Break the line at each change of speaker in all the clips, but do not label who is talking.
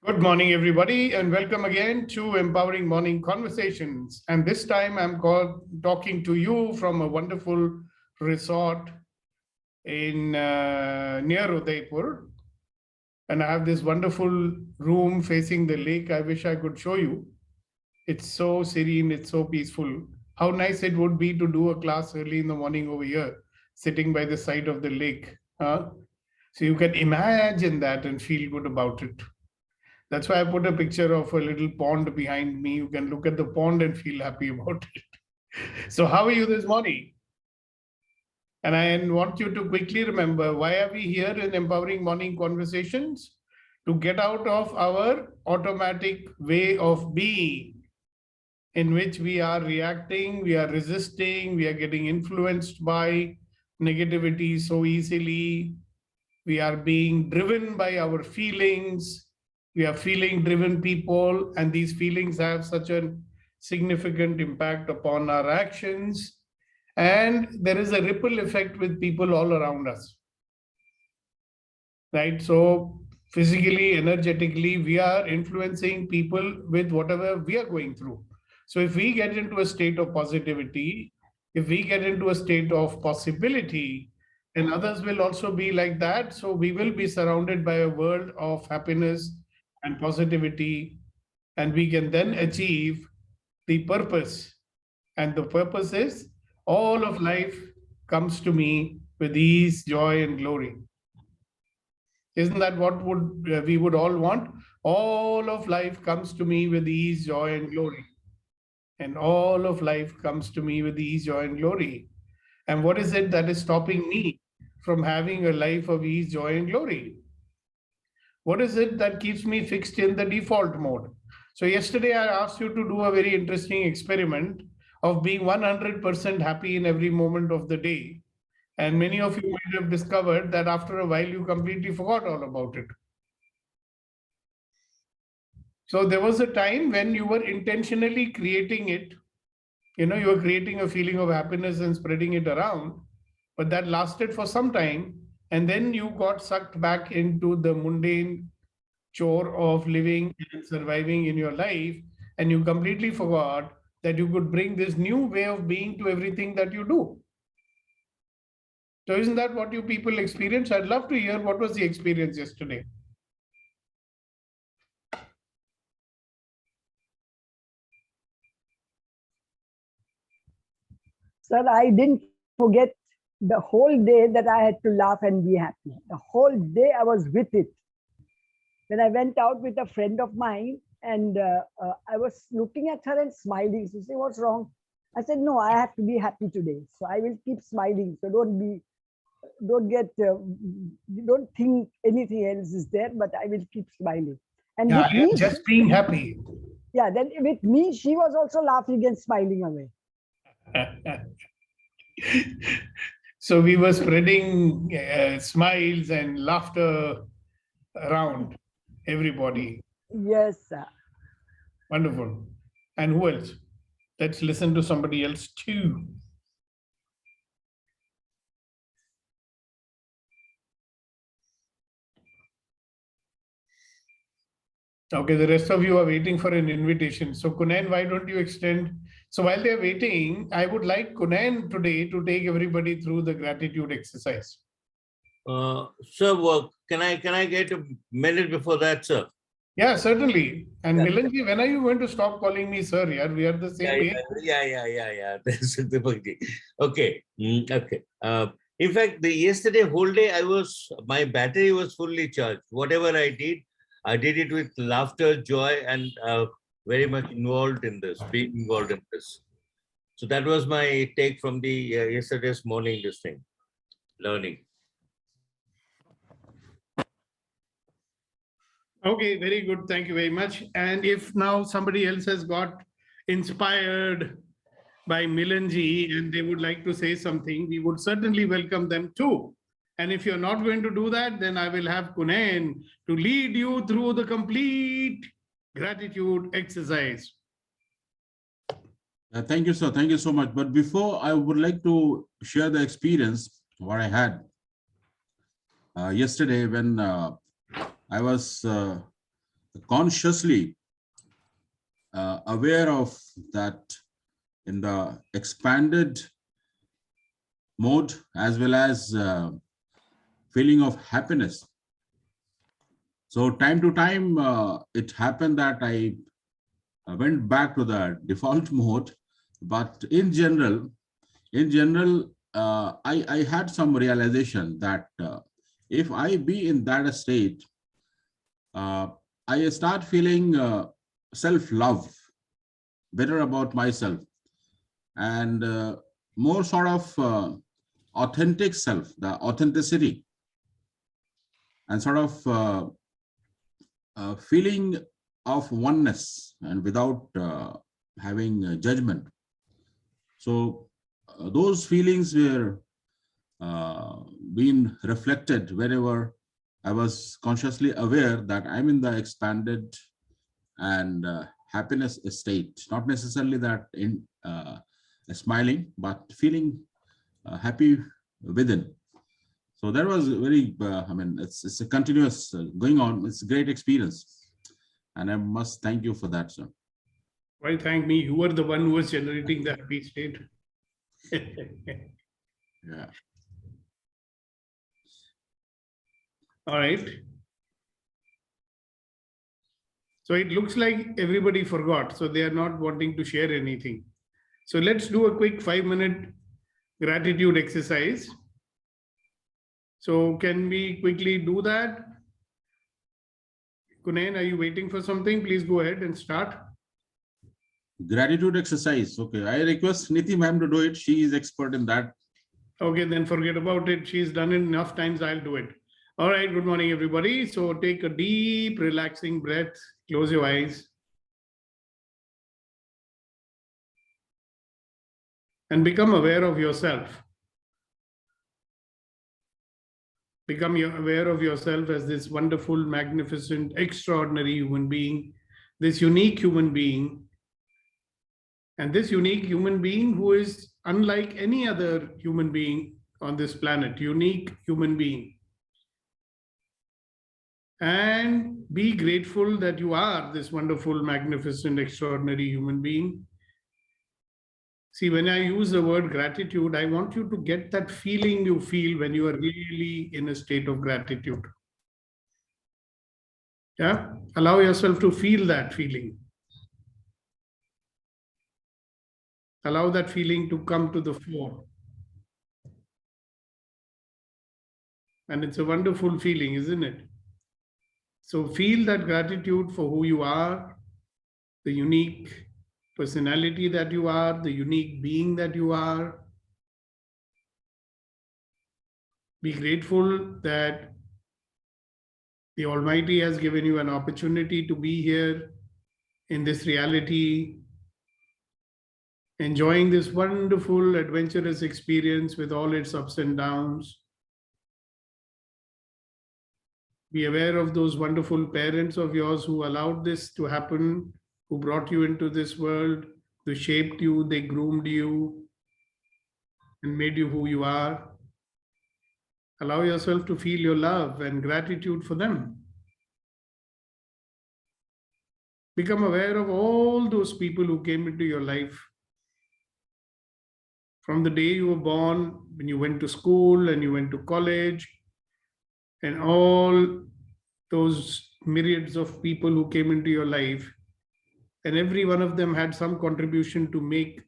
Good morning, everybody, and welcome again to Empowering Morning Conversations. And this time I'm talking to you from a wonderful resort in near Udaipur. And I have this wonderful room facing the lake. I wish I could show you. It's so serene, it's so peaceful. How nice it would be to do a class early in the morning over here, sitting by the side of the lake. So you can imagine that and feel good about it. That's why I put a picture of a little pond behind me. You can look at the pond and feel happy about it. So how are you this morning? And I want you to quickly remember, why are we here in Empowering Morning Conversations? To get out of our automatic way of being, in which we are reacting, we are resisting, we are getting influenced by negativity so easily. We are being driven by our feelings. We are feeling driven people, and these feelings have such a significant impact upon our actions. And there is a ripple effect with people all around us. Right? So physically, energetically, we are influencing people with whatever we are going through. So if we get into a state of positivity, if we get into a state of possibility, and others will also be like that. So we will be surrounded by a world of happiness and positivity, and we can then achieve the purpose. And the purpose is all of life comes to me with ease, joy, and glory. Isn't that what we would all want? All of life comes to me with ease, joy, and glory. And all of life comes to me with ease, joy, and glory. And what is it that is stopping me from having a life of ease, joy, and glory? What is it that keeps me fixed in the default mode? So yesterday I asked you to do a very interesting experiment of being 100% happy in every moment of the day. And many of you might have discovered that after a while you completely forgot all about it. So there was a time when you were intentionally creating it. You were creating a feeling of happiness and spreading it around, but that lasted for some time. And then you got sucked back into the mundane chore of living and surviving in your life. And you completely forgot that you could bring this new way of being to everything that you do. So isn't that what you people experience? I'd love to hear what was the experience yesterday.
Sir, I didn't forget the whole day that I had to laugh and be happy. The whole day I was with it. When I went out with a friend of mine and I was looking at her and smiling. She said, "What's wrong?" I said, "No, I have to be happy today. So I will keep smiling. So don't think anything else is there, but I will keep smiling." And
yeah,
with me,
just being happy.
Yeah, then with me, she was also laughing and smiling away.
So we were spreading smiles and laughter around everybody.
Yes, sir.
Wonderful. And who else? Let's listen to somebody else too. Okay, the rest of you are waiting for an invitation. So Kunain, why don't you extend? So while they're waiting, I would like Kunain today to take everybody through the gratitude exercise.
Sir, can I get a minute before that, sir?
Yeah, certainly. And Milanji, when are you going to stop calling me sir? Yeah, we are the same age.
Yeah. Okay. Okay. In fact, yesterday whole day my battery was fully charged. Whatever I did it with laughter, joy, and very much involved in this, being involved in this. So that was my take from the yesterday's morning learning.
Okay, very good. Thank you very much. And if now somebody else has got inspired by Milanji and they would like to say something, we would certainly welcome them too. And if you're not going to do that, then I will have Kunain to lead you through the complete gratitude exercise.
Thank you, sir. Thank you so much. But before, I would like to share the experience what I had yesterday when I was consciously aware of that in the expanded mode, as well as feeling of happiness. So time to time, it happened that I went back to the default mode, but in general, I had some realization that if I be in that state, I start feeling self-love, better about myself, and more sort of authentic self, the authenticity, and sort of feeling of oneness and without having judgment. So those feelings were being reflected wherever I was consciously aware that I'm in the expanded and happiness state, not necessarily that in smiling, but feeling happy within. So that was very, I mean, it's a continuous going on. It's a great experience. And I must thank you for that, sir.
Why thank me? You were the one who was generating the happy state.
Yeah.
All right. So it looks like everybody forgot. So they are not wanting to share anything. So let's do a quick 5-minute gratitude exercise. So can we quickly do that? Kunain, are you waiting for something? Please go ahead and start.
Gratitude exercise. Okay. I request Niti ma'am to do it. She is expert in that.
Okay, then forget about it. She's done it enough times. I'll do it. All right. Good morning, everybody. So take a deep, relaxing breath. Close your eyes. And become aware of yourself. Become aware of yourself as this wonderful, magnificent, extraordinary human being, this unique human being. And this unique human being who is unlike any other human being on this planet, unique human being. And be grateful that you are this wonderful, magnificent, extraordinary human being. See, when I use the word gratitude, I want you to get that feeling you feel when you are really in a state of gratitude. Yeah? Allow yourself to feel that feeling. Allow that feeling to come to the fore. And it's a wonderful feeling, isn't it? So feel that gratitude for who you are, the unique personality that you are, the unique being that you are. Be grateful that the Almighty has given you an opportunity to be here in this reality, enjoying this wonderful, adventurous experience with all its ups and downs. Be aware of those wonderful parents of yours who allowed this to happen, who brought you into this world, who shaped you, they groomed you, and made you who you are. Allow yourself to feel your love and gratitude for them. Become aware of all those people who came into your life. From the day you were born, when you went to school and you went to college, and all those myriads of people who came into your life, and every one of them had some contribution to make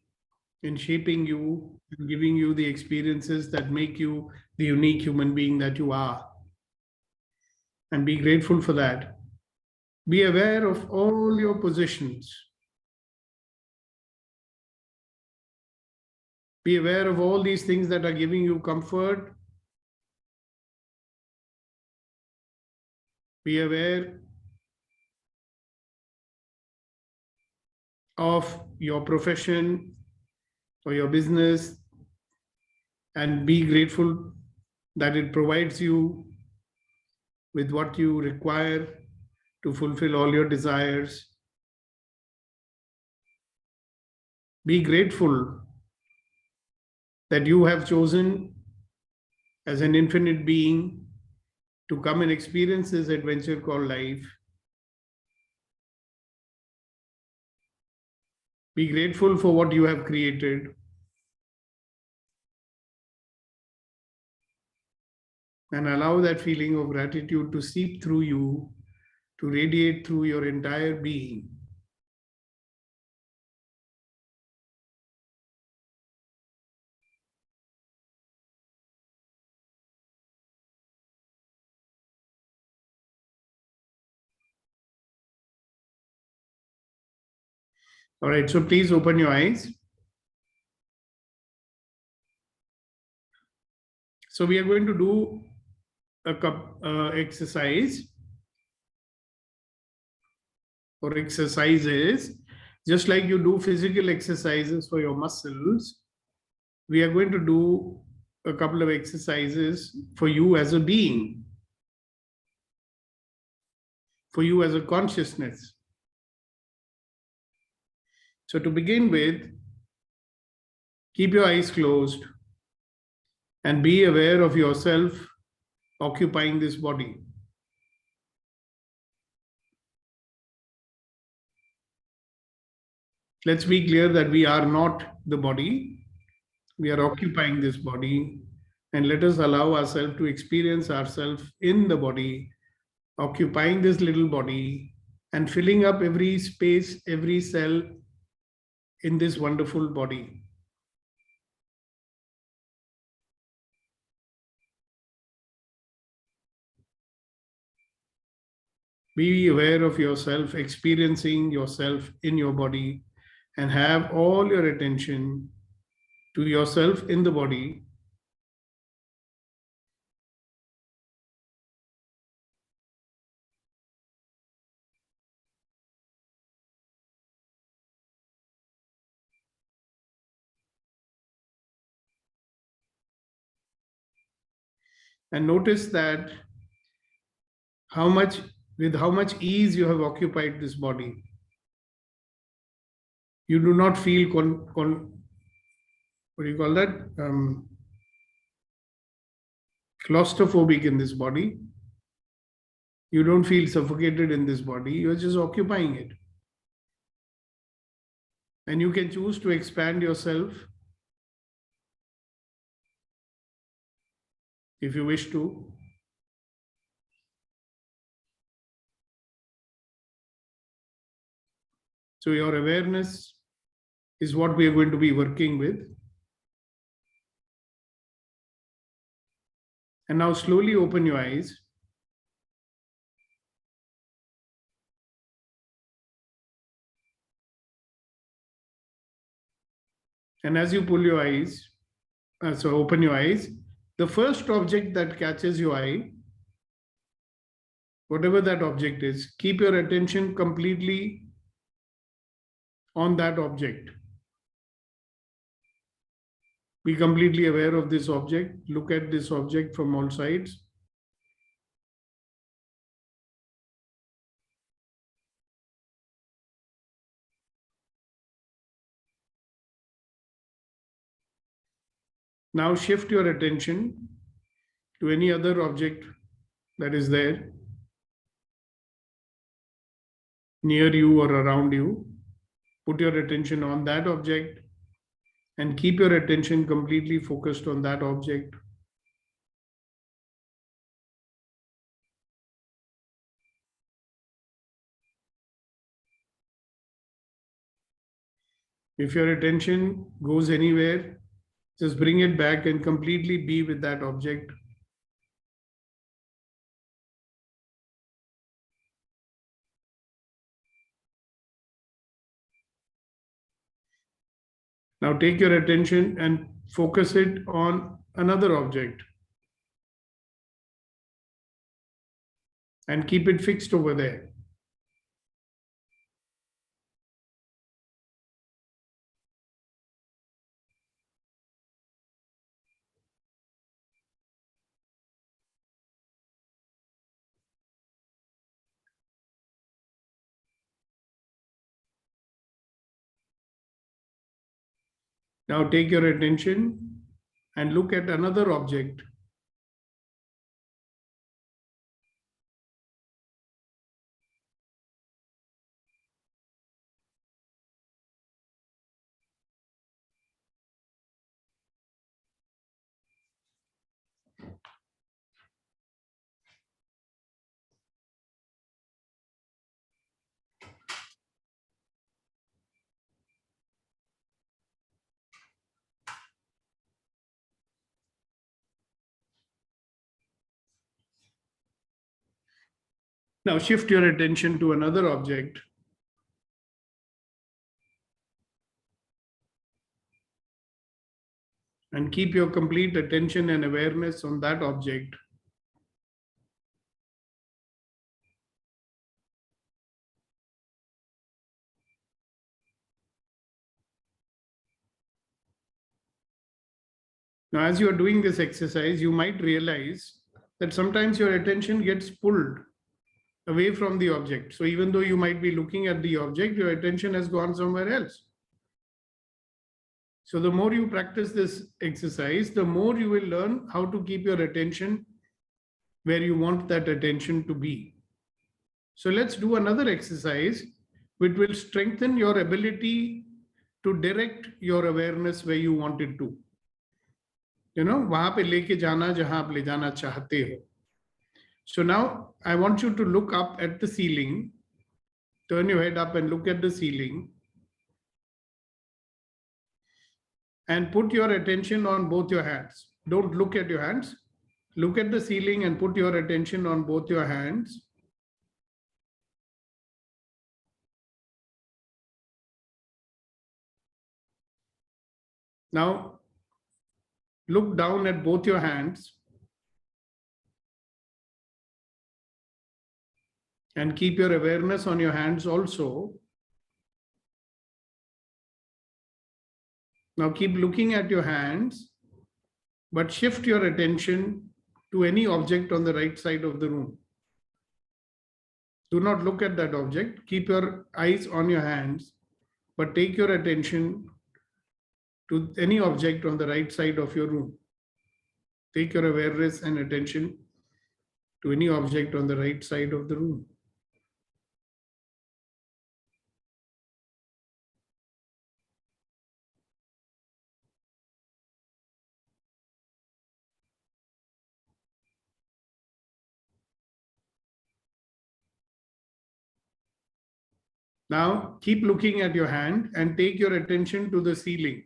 in shaping you and giving you the experiences that make you the unique human being that you are. And be grateful for that. Be aware of all your possessions. Be aware of all these things that are giving you comfort. Be aware of your profession or your business, and be grateful that it provides you with what you require to fulfill all your desires. Be grateful that you have chosen as an infinite being to come and experience this adventure called life. Be grateful for what you have created. And allow that feeling of gratitude to seep through you, to radiate through your entire being. All right, so please open your eyes. So we are going to do a exercise or exercises, just like you do physical exercises for your muscles. We are going to do a couple of exercises for you as a being, for you as a consciousness. So to begin with, keep your eyes closed and be aware of yourself occupying this body. Let's be clear that we are not the body. We are occupying this body, and let us allow ourselves to experience ourselves in the body, occupying this little body and filling up every space, every cell in this wonderful body. Be aware of yourself, experiencing yourself in your body, and have all your attention to yourself in the body. And notice that with how much ease you have occupied this body. You do not feel what do you call that? Claustrophobic in this body. You don't feel suffocated in this body. You're just occupying it. And you can choose to expand yourself if you wish to. So your awareness is what we are going to be working with. And now slowly open your eyes. And as you pull your eyes, open your eyes, the first object that catches your eye, whatever that object is, keep your attention completely on that object. Be completely aware of this object. Look at this object from all sides. Now shift your attention to any other object that is there near you or around you. Put your attention on that object and keep your attention completely focused on that object. If your attention goes anywhere, just bring it back and completely be with that object. Now take your attention and focus it on another object and keep it fixed over there. Now take your attention and look at another object. Now shift your attention to another object. And keep your complete attention and awareness on that object. Now, as you are doing this exercise, you might realize that sometimes your attention gets pulled away from the object. So even though you might be looking at the object, your attention has gone somewhere else. So the more you practice this exercise, the more you will learn how to keep your attention where you want that attention to be. So let's do another exercise which will strengthen your ability to direct your awareness where you want it to. वहां पे लेके जाना जहां आप ले जाना चाहते हो. So now I want you to look up at the ceiling. Turn your head up and look at the ceiling. And put your attention on both your hands. Don't look at your hands. Look at the ceiling and put your attention on both your hands. Now, look down at both your hands and keep your awareness on your hands also. Now keep looking at your hands, but shift your attention to any object on the right side of the room. Do not look at that object. Keep your eyes on your hands, but take your attention to any object on the right side of your room. Take your awareness and attention to any object on the right side of the room. Now keep looking at your hand and take your attention to the ceiling.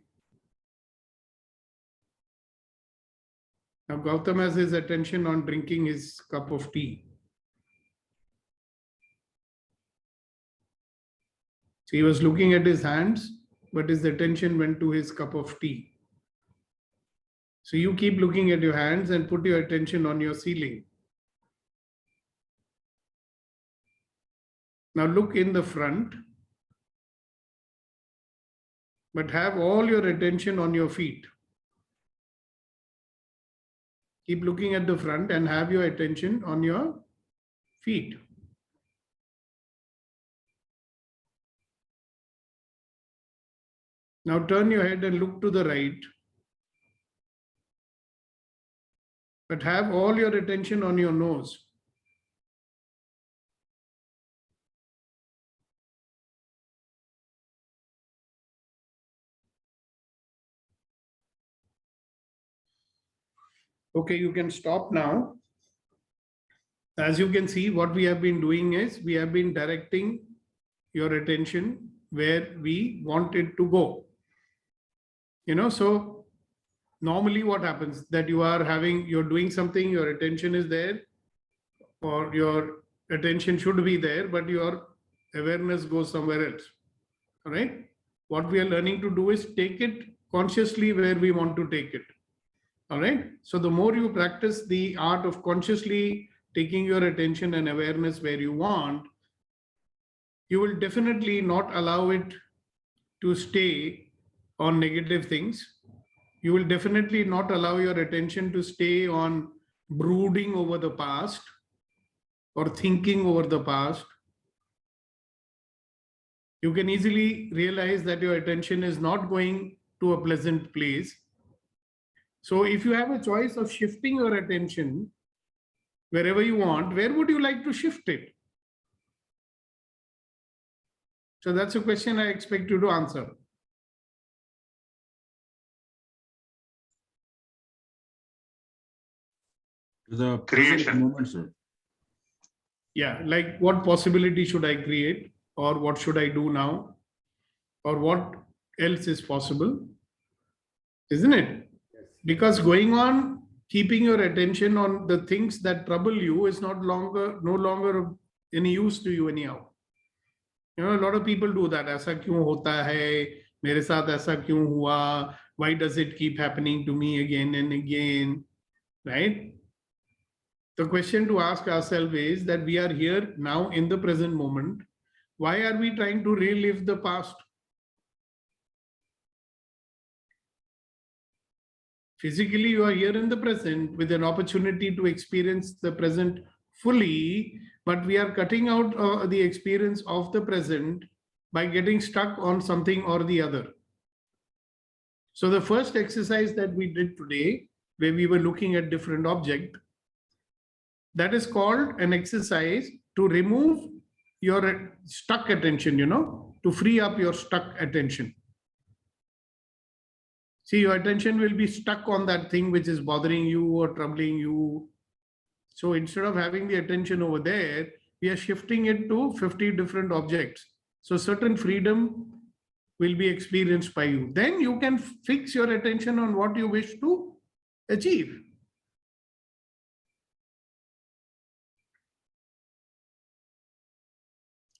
Now Gautam has his attention on drinking his cup of tea. So he was looking at his hands, but his attention went to his cup of tea. So you keep looking at your hands and put your attention on your ceiling. Now look in the front, but have all your attention on your feet. Keep looking at the front and have your attention on your feet. Now turn your head and look to the right, but have all your attention on your nose. Okay, you can stop now. As you can see, what we have been doing is we have been directing your attention where we want it to go. So normally what happens that you're doing something, your attention is there, or your attention should be there, but your awareness goes somewhere else. All right. What we are learning to do is take it consciously where we want to take it. All right. So the more you practice the art of consciously taking your attention and awareness where you want, you will definitely not allow it to stay on negative things. You will definitely not allow your attention to stay on brooding over the past or thinking over the past. You can easily realize that your attention is not going to a pleasant place. So if you have a choice of shifting your attention wherever you want, where would you like to shift it? So that's a question I expect you to answer.
To the present moment, sir.
Yeah, like what possibility should I create, or what should I do now, or what else is possible, isn't it? Yes. Because going on keeping your attention on the things that trouble you is no longer any use to you anyhow. You know, a lot of people do that. ऐसा क्यों होता है? मेरे साथ ऐसा क्यों हुआ? Why does it keep happening to me again and again? Right? The question to ask ourselves is that we are here now in the present moment. Why are we trying to relive the past? Physically, you are here in the present with an opportunity to experience the present fully, but we are cutting out the experience of the present by getting stuck on something or the other. So the first exercise that we did today, where we were looking at different objects, that is called an exercise to remove your stuck attention, you know, to free up your stuck attention. See, your attention will be stuck on that thing which is bothering you or troubling you. So instead of having the attention over there, we are shifting it to 50 different objects. So certain freedom will be experienced by you. Then you can fix your attention on what you wish to achieve.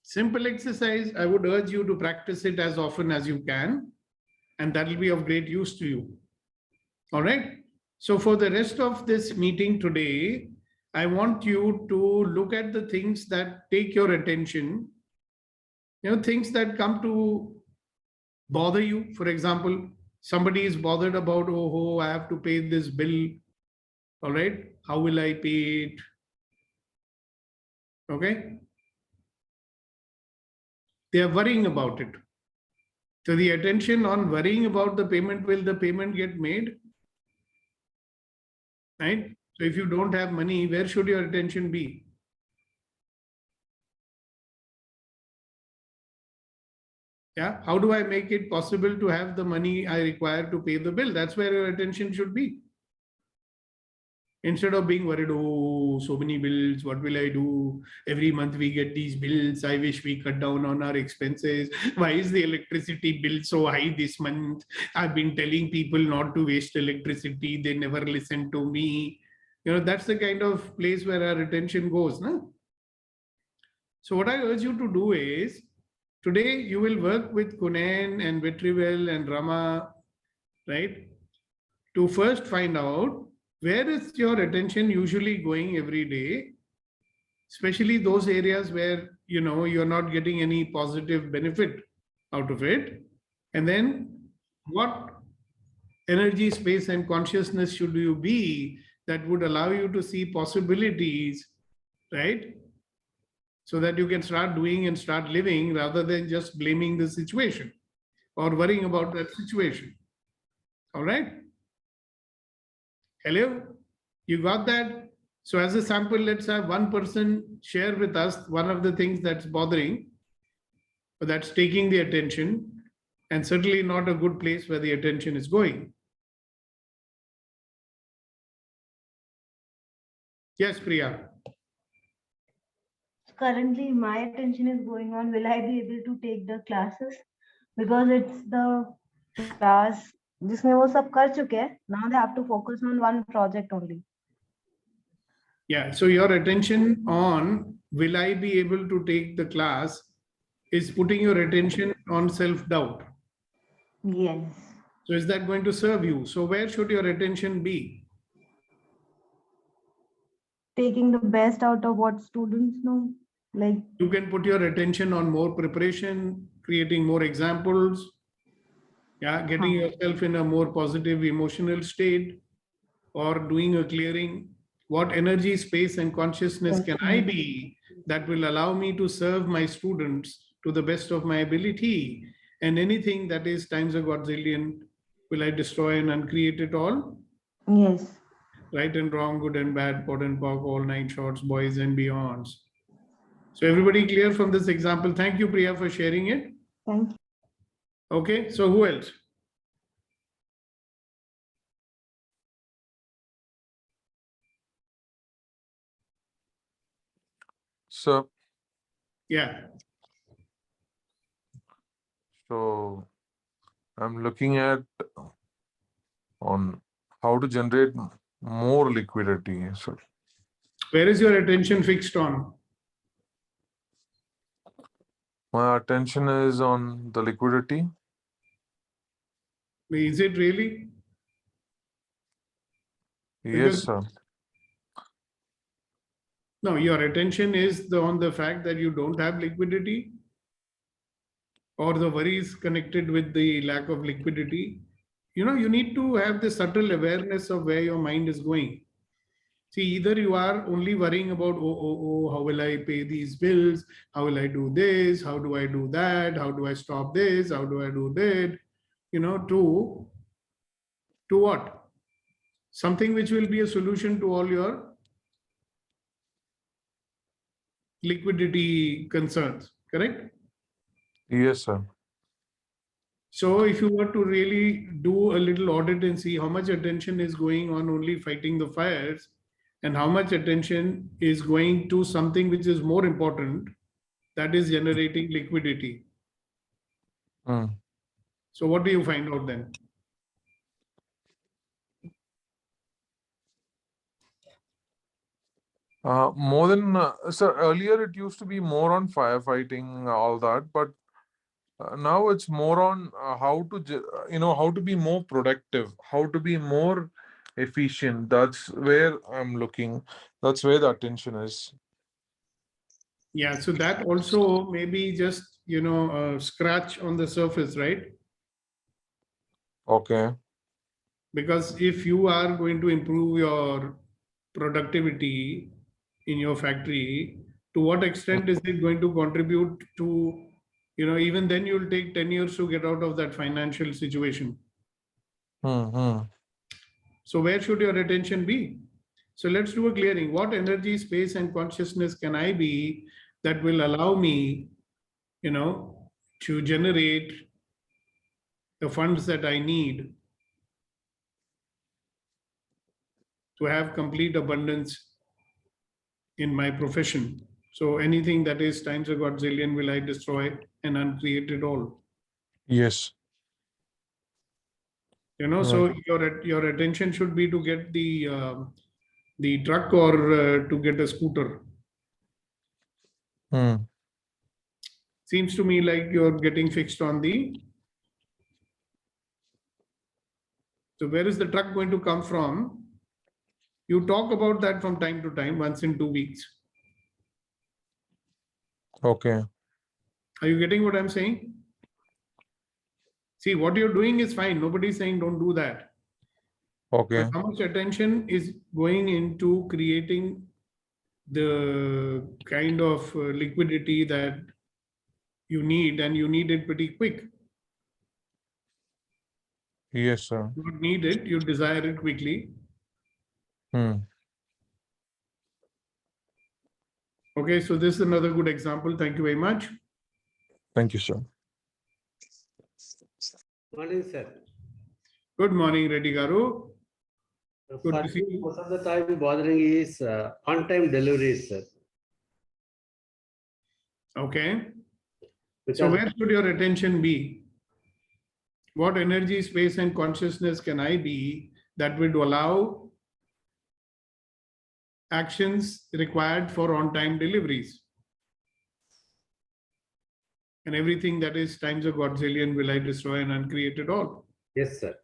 Simple exercise. I would urge you to practice it as often as you can, and that will be of great use to you. All right. So for the rest of this meeting today, I want you to look at the things that take your attention, you know, things that come to bother you. For example, somebody is bothered about, oh, I have to pay this bill. All right. How will I pay it? Okay. They are worrying about it. So the attention on worrying about the payment, will the payment get made? Right? So if you don't have money, where should your attention be? Yeah. How do I make it possible to have the money I require to pay the bill? That's where your attention should be. Instead of being worried, oh, so many bills, what will I do? Every month we get these bills. I wish we cut down on our expenses. Why is the electricity bill so high this month? I've been telling people not to waste electricity. They never listen to me. You know, that's the kind of place where our attention goes. No? So what I urge you to do is, today you will work with Kunen and Vetrivel and Rama, right? To first find out, where is your attention usually going every day, especially those areas where, you know, you're not getting any positive benefit out of it. And then what energy, space, and consciousness should you be that would allow you to see possibilities, right? So that you can start doing and start living rather than just blaming the situation or worrying about that situation. All right? Hello? You got that? So as a sample, let's have one person share with us one of the things that's bothering, or that's taking the attention, and certainly not a good place where the attention is going. Yes, Priya.
Currently, my attention is going on, will I be able to take the classes? Because it's the class जिसमें वो सब कर चुके हैं. Now they have to focus on one project only.
Yeah, so your attention on will I be able to take the class is putting your attention on self-doubt.
Yes.
So is that going to serve you? So where should your attention be?
Taking the best out of what students know. Like
You can put your attention on more preparation, creating more examples, yeah, getting yourself in a more positive emotional state, or doing a clearing. What energy, space, and consciousness can I be that will allow me to serve my students to the best of my ability? And anything that is times a godzillion, will I destroy and uncreate it all?
yes.
Right and wrong, good and bad, pot and pock, all nine shorts, boys and beyonds. So everybody clear from this example? Thank you, Priya, for sharing it.
Thank you.
Okay, so who else?
So,
Yeah.
so I'm looking at on how to generate more liquidity. So
Where is your attention fixed on?
My attention is on the liquidity.
Is it really?
Yes,
Because
sir.
no, your attention is on the fact that you don't have liquidity, or the worries connected with the lack of liquidity. You need to have the subtle awareness of where your mind is going. See, either you are only worrying about, how will I pay these bills? How will I do this? How do I do that? How do I stop this? How do I do that? To what? Something which will be a solution to all your liquidity concerns, correct?
Yes, sir.
So if you were to really do a little audit and see how much attention is going on only fighting the fires and how much attention is going to something which is more important, that is generating liquidity.
Hmm.
So what do you find out then?
More than, sir, earlier it used to be more on firefighting, all that, but now it's more on how to be more productive, how to be more efficient. That's where I'm looking. That's where the attention is.
Yeah, so that also maybe just, scratch on the surface, right?
Okay.
Because if you are going to improve your productivity in your factory, to what extent is it going to contribute to, even then you'll take 10 years to get out of that financial situation. So where should your attention be? So let's do a clearing. What energy, space, and consciousness can I be that will allow me, to generate the funds that I need to have complete abundance in my profession? So anything that is times a godzillion will I destroy and uncreate it all.
Yes.
So your attention should be to get the truck or to get a scooter. Seems to me like you're getting fixed on the. So where is the truck going to come from? You talk about that from time to time, once in 2 weeks.
Okay.
Are you getting what I'm saying? See, what you're doing is fine. Nobody's saying don't do that.
Okay.
But how much attention is going into creating the kind of liquidity that you need, and you need it pretty quick.
Yes, sir.
You don't need it, you desire it quickly. Okay, so this is another good example. Thank you very much.
Thank you, sir.
Morning, sir.
Good morning, Reddy Garu. Good to see you.
Most of the time bothering is on-time deliveries, sir.
Okay.
Because
So where should your attention be? What energy, space, and consciousness can I be that would allow actions required for on-time deliveries? And everything that is times a godzillion will I destroy and uncreate it all.
Yes, sir.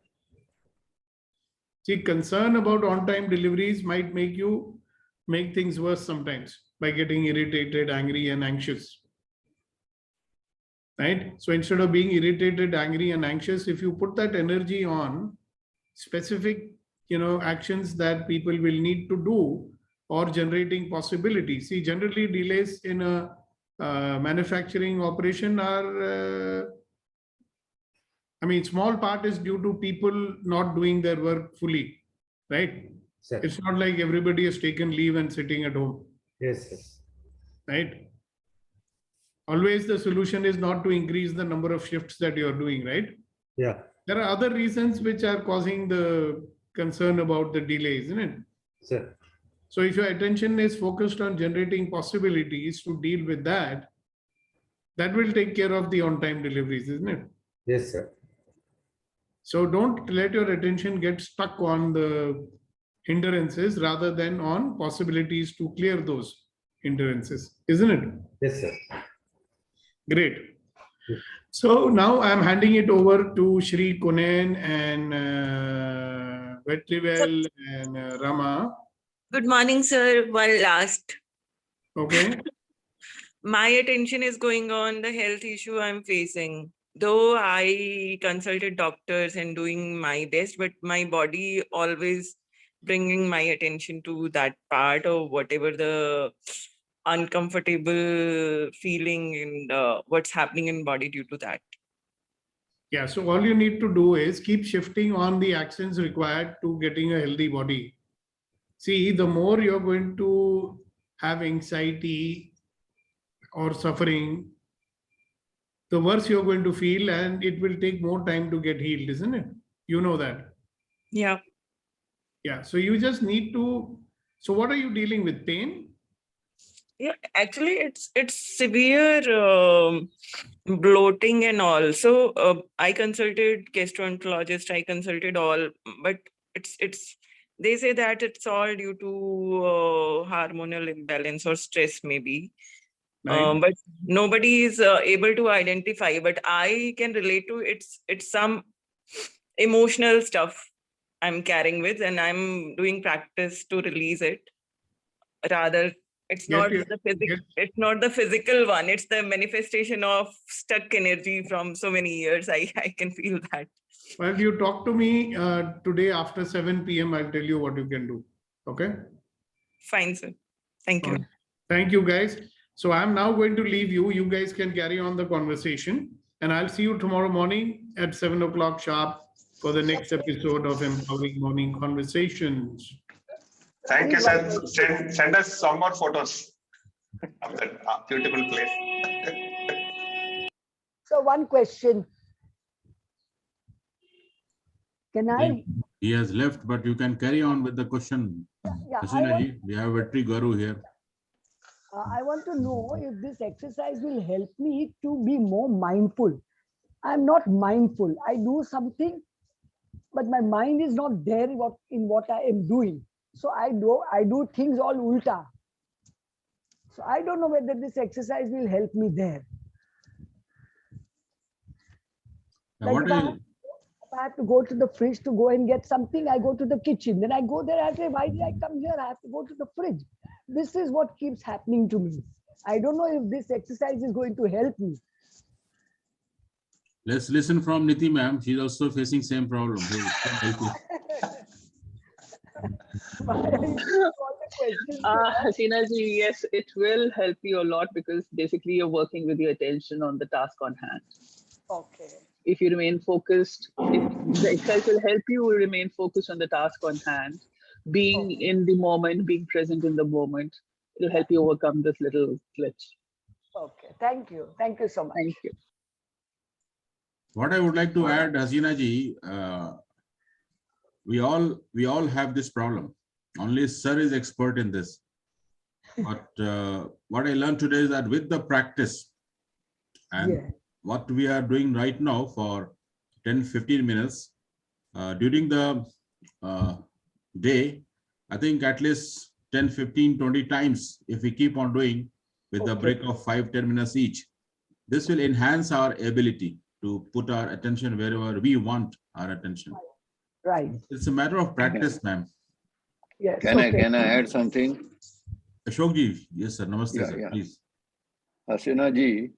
See, concern about on-time deliveries might make things worse sometimes by getting irritated, angry, and anxious. Right? So instead of being irritated, angry, and anxious, if you put that energy on specific, actions that people will need to do or generating possibilities. See, generally delays in a manufacturing operation are, small part is due to people not doing their work fully, right?
Sir.
It's not like everybody has taken leave and sitting at home.
Yes, sir.
Right? Always the solution is not to increase the number of shifts that you're doing, right?
Yeah.
There are other reasons which are causing the concern about the delay, isn't it?
Sir.
So if your attention is focused on generating possibilities to deal with that, that will take care of the on-time deliveries, isn't it?
Yes, sir.
So don't let your attention get stuck on the hindrances rather than on possibilities to clear those hindrances, isn't it?
Yes, sir.
Great. So now I'm handing it over to Shri Kunen and Vetrivel and Rama.
Good morning, sir. One last.
Okay.
My attention is going on the health issue I'm facing. Though I consulted doctors and doing my best, but my body always bringing my attention to that part or whatever the uncomfortable feeling and what's happening in body due to that.
Yeah. So all you need to do is keep shifting on the actions required to getting a healthy body. See, the more you're going to have anxiety or suffering, the worse you're going to feel, and it will take more time to get healed, isn't it? You know that.
Yeah.
Yeah. So you just need to. So what are you dealing with? Pain?
Yeah, actually, it's severe bloating and all. So I consulted gastroenterologist. I consulted all, but it's they say that it's all due to hormonal imbalance or stress, maybe.
Right.
But nobody is able to identify. But I can relate to it's some emotional stuff I'm carrying with, and I'm doing practice to release it. Rather, it's
Get
not
your-
the physical.
get-
It's not the physical one. It's the manifestation of stuck energy from so many years. I can feel that.
Well, you talk to me today after 7 p.m. I'll tell you what you can do. Okay.
Fine, sir. Thank you.
Okay. Thank you, guys. So I'm now going to leave you. You guys can carry on the conversation, and I'll see you tomorrow morning at 7 o'clock sharp for the next episode of Empowering Morning Conversations.
Thank you, sir. Send us some more photos of that beautiful place.
So one question. Can I?
He has left, but you can carry on with the question.
Yeah,
Hasina, we have Vetri Garu here.
I want to know if this exercise will help me to be more mindful. I'm not mindful. I do something, but my mind is not there in what I am doing. So I do things all ulta. So I don't know whether this exercise will help me there.
Now,
Like
what is
if I have to go to the fridge to go and get something, I go to the kitchen. Then I go there, I say, why did I come here? I have to go to the fridge. This is what keeps happening to me. I don't know if this exercise is going to help me.
Let's listen from Niti ma'am. She's also facing same problem. She can help you.
Hasina ji, yes, it will help you a lot because basically you're working with your attention on the task on hand.
Okay.
If you remain focused, if the exercise will help you remain focused on the task on hand, being in the moment, being present in the moment, it'll help you overcome this little glitch.
Okay, thank you. Thank you so much.
Thank you.
What I would like to add, Hasina ji, we all have this problem. Only sir is expert in this. But what I learned today is that with the practice and what we are doing right now for 10-15 minutes during the day, I think at least 10, 15, 20 times, if we keep on doing with a break of 5-10 minutes each, this will enhance our ability to put our attention wherever we want our attention.
Right.
It's a matter of practice, ma'am.
Yes.
Can I add something?
Ashok ji, yes sir, namaste
Yeah,
sir,
yeah.
please.
Hasina ji,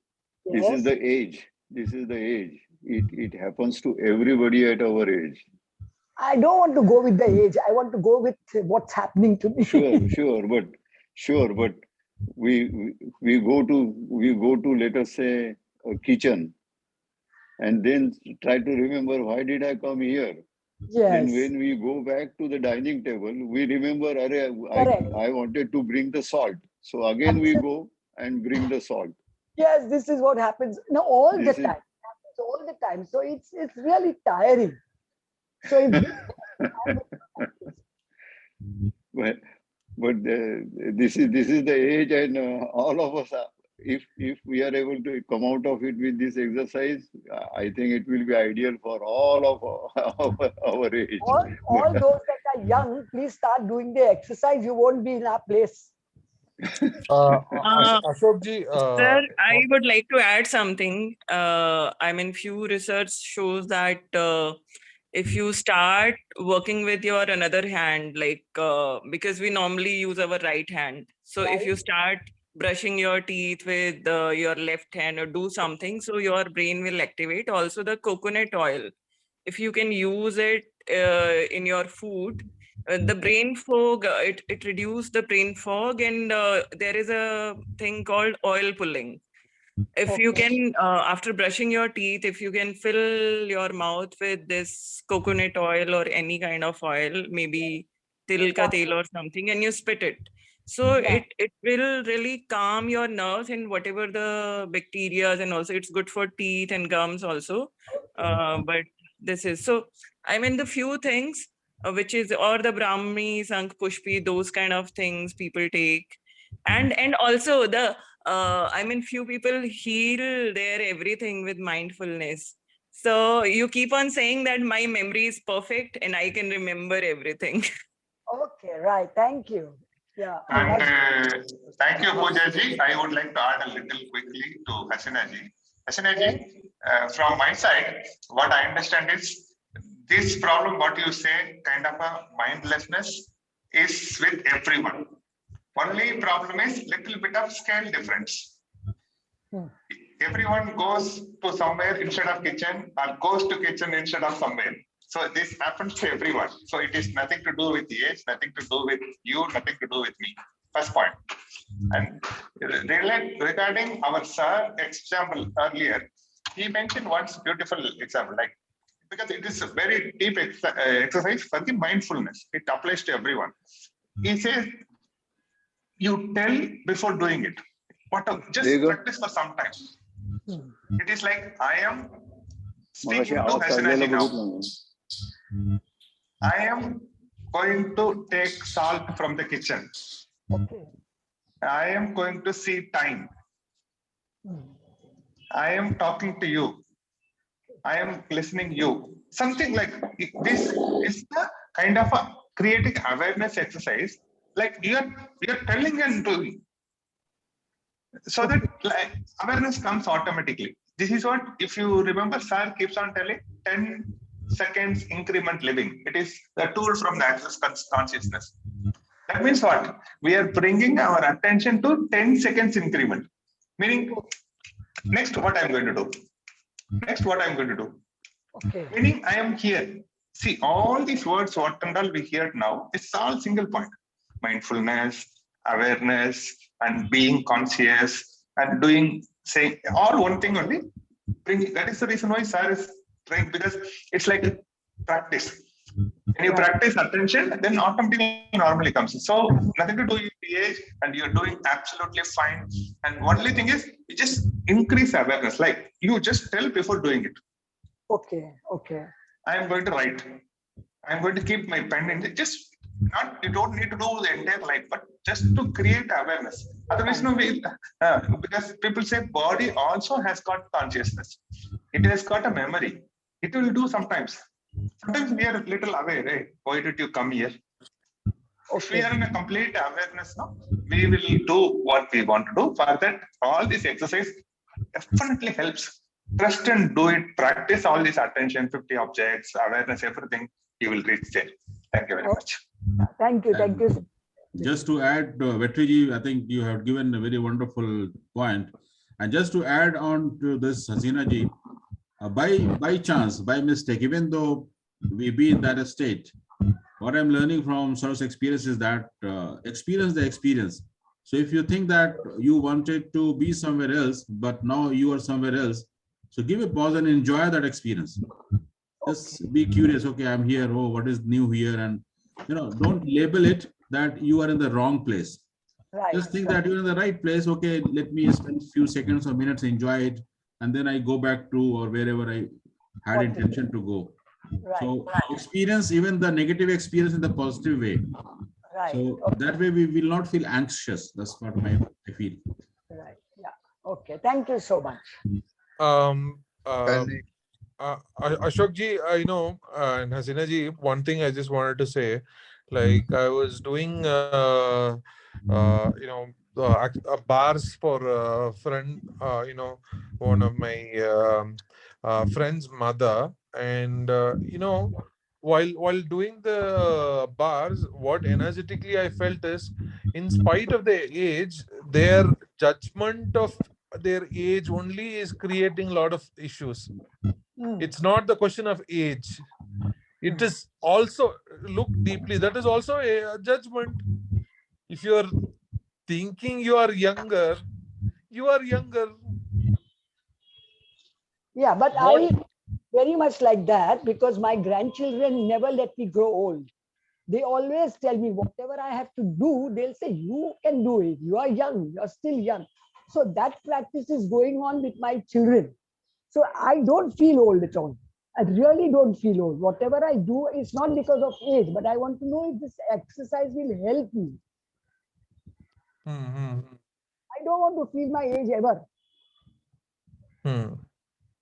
this is the age. This is the age. It happens to everybody at our age.
I don't want to go with the age. I want to go with what's happening to me.
Sure, but we go to let us say a kitchen, and then try to remember why did I come here.
Yes.
And when we go back to the dining table, we remember, I wanted to bring the salt. So again we go and bring the salt.
Yes, this is what happens. No, all the time. It happens all the time. So it's really tiring. So if
but this is the age, and all of us are, if we are able to come out of it with this exercise, I think it will be ideal for all of our age.
all those that are young, please start doing the exercise. You won't be in our place.
Ashokji,
Sir, I would like to add something. Few research shows that if you start working with your another hand, because we normally use our right hand. So if you start brushing your teeth with your left hand or do something, so your brain will activate. Also the coconut oil, if you can use it in your food, the brain fog, it reduces the brain fog, and there is a thing called oil pulling. If you can, after brushing your teeth, if you can fill your mouth with this coconut oil or any kind of oil, maybe til ka tel or something, and you spit it. So it will really calm your nerves and whatever the bacteria, and also it's good for teeth and gums also. But this is so, the few things which is, or the Brahmi, Sank Pushpi, those kind of things people take. And also the few people heal their everything with mindfulness. So you keep on saying that my memory is perfect and I can remember everything.
Okay, right. Thank you. Yeah.
And thank you, Poojaji. I would like to add a little quickly to Hasinaji. Hasinaji, from my side, what I understand is this problem, what you say, kind of a mindlessness, is with everyone. Only problem is little bit of scale difference. Everyone goes to somewhere instead of kitchen, or goes to kitchen instead of somewhere. So this happens to everyone. So it is nothing to do with age, nothing to do with you, nothing to do with me. First point. And regarding our sir example earlier, he mentioned one beautiful example, like, because it is a very deep exercise for the mindfulness. It applies to everyone. He says, you tell before doing it. Just practice for some time. It is like I am speaking to Hasinaji now. I am going to take salt from the kitchen. I am going to see time. I am talking to you. I am listening you. Something like this is the kind of a creating awareness exercise. Like you're telling and doing. So that like awareness comes automatically. This is what, if you remember, Sir keeps on telling 10 seconds increment living. It is the tool from the access consciousness. That means what? We are bringing our attention to 10 seconds increment. Meaning, next what I'm going to do. Next what I'm going to do. Meaning I am here. See, all these words, what and all we hear now, it's all single point. Mindfulness, awareness, and being conscious, and doing, saying, all one thing only. That is the reason why Sir is trying, because it's like practice. When you practice attention, then automatically normally comes. So nothing to do with the age, and you're doing absolutely fine. And only thing is, you just increase awareness. Like you just tell before doing it.
Okay.
I am going to write. I'm going to keep my pen in it. Just not, you don't need to do the entire life, but just to create awareness. Otherwise, no, because people say body also has got consciousness. It has got a memory. It will do sometimes. Sometimes we are a little aware. Hey, why did you come here? If we are in a complete awareness now, we will do what we want to do. For that, all this exercise definitely helps. Trust and do it. Practice all this attention, 50 objects, awareness, everything. You will reach there. Thank you very much.
Thank you.
Just to add, Vetriji, I think you have given a very wonderful point. And just to add on to this, Hasinaji, by chance, by mistake, even though we be in that state, what I'm learning from Sir's experience is that experience the experience. So if you think that you wanted to be somewhere else, but now you are somewhere else, so give a pause and enjoy that experience. Just be curious. Okay, I'm here. Oh, what is new here? And don't label it that you are in the wrong place. Just think that you're in the right place. Okay, let me spend a few seconds or minutes, enjoy it, and then I go back to or wherever I had intention to go. So experience even the negative experience in the positive way. So that way we will not feel anxious. That's what I feel.
Right. Yeah. Okay. Thank you so much.
Ashokji, and Hasinaji, one thing I just wanted to say, like I was doing, bars for a friend, one of my friend's mother, and while doing the bars, what energetically I felt is, in spite of their age, their judgment of their age only is creating a lot of issues. It's not the question of age. It is also, look deeply, that is also a judgment. If you are thinking you are younger, you are younger.
Yeah, but I very much like that because my grandchildren never let me grow old. They always tell me whatever I have to do, they'll say, you can do it. You are young, you're still young. So that practice is going on with my children. So I don't feel old at all. I really don't feel old. Whatever I do, it's not because of age, but I want to know if this exercise will help me. I don't want to feel my age ever.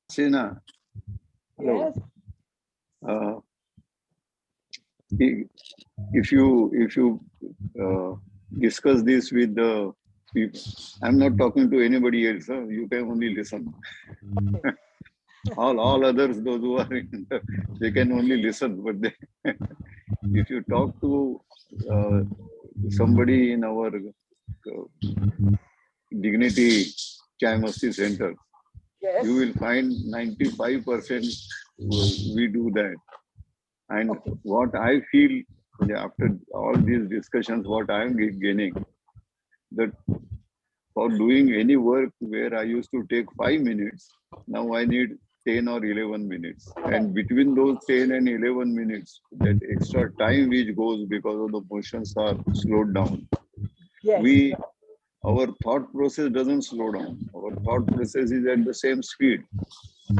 Sina,
Yes.
If you discuss this with the people, I'm not talking to anybody else. Huh? You can only listen. all others, those who are in they can only listen. But they, if you talk to somebody in our Dignity Chai Masti Center,
Yes.
you will find 95% we do that. And what I feel after all these discussions, what I am gaining, that for doing any work where I used to take 5 minutes, now I need 10 or 11 minutes. And between those 10 and 11 minutes, that extra time which goes because of the motions are slowed down.
Yes.
Our thought process doesn't slow down. Our thought process is at the same speed.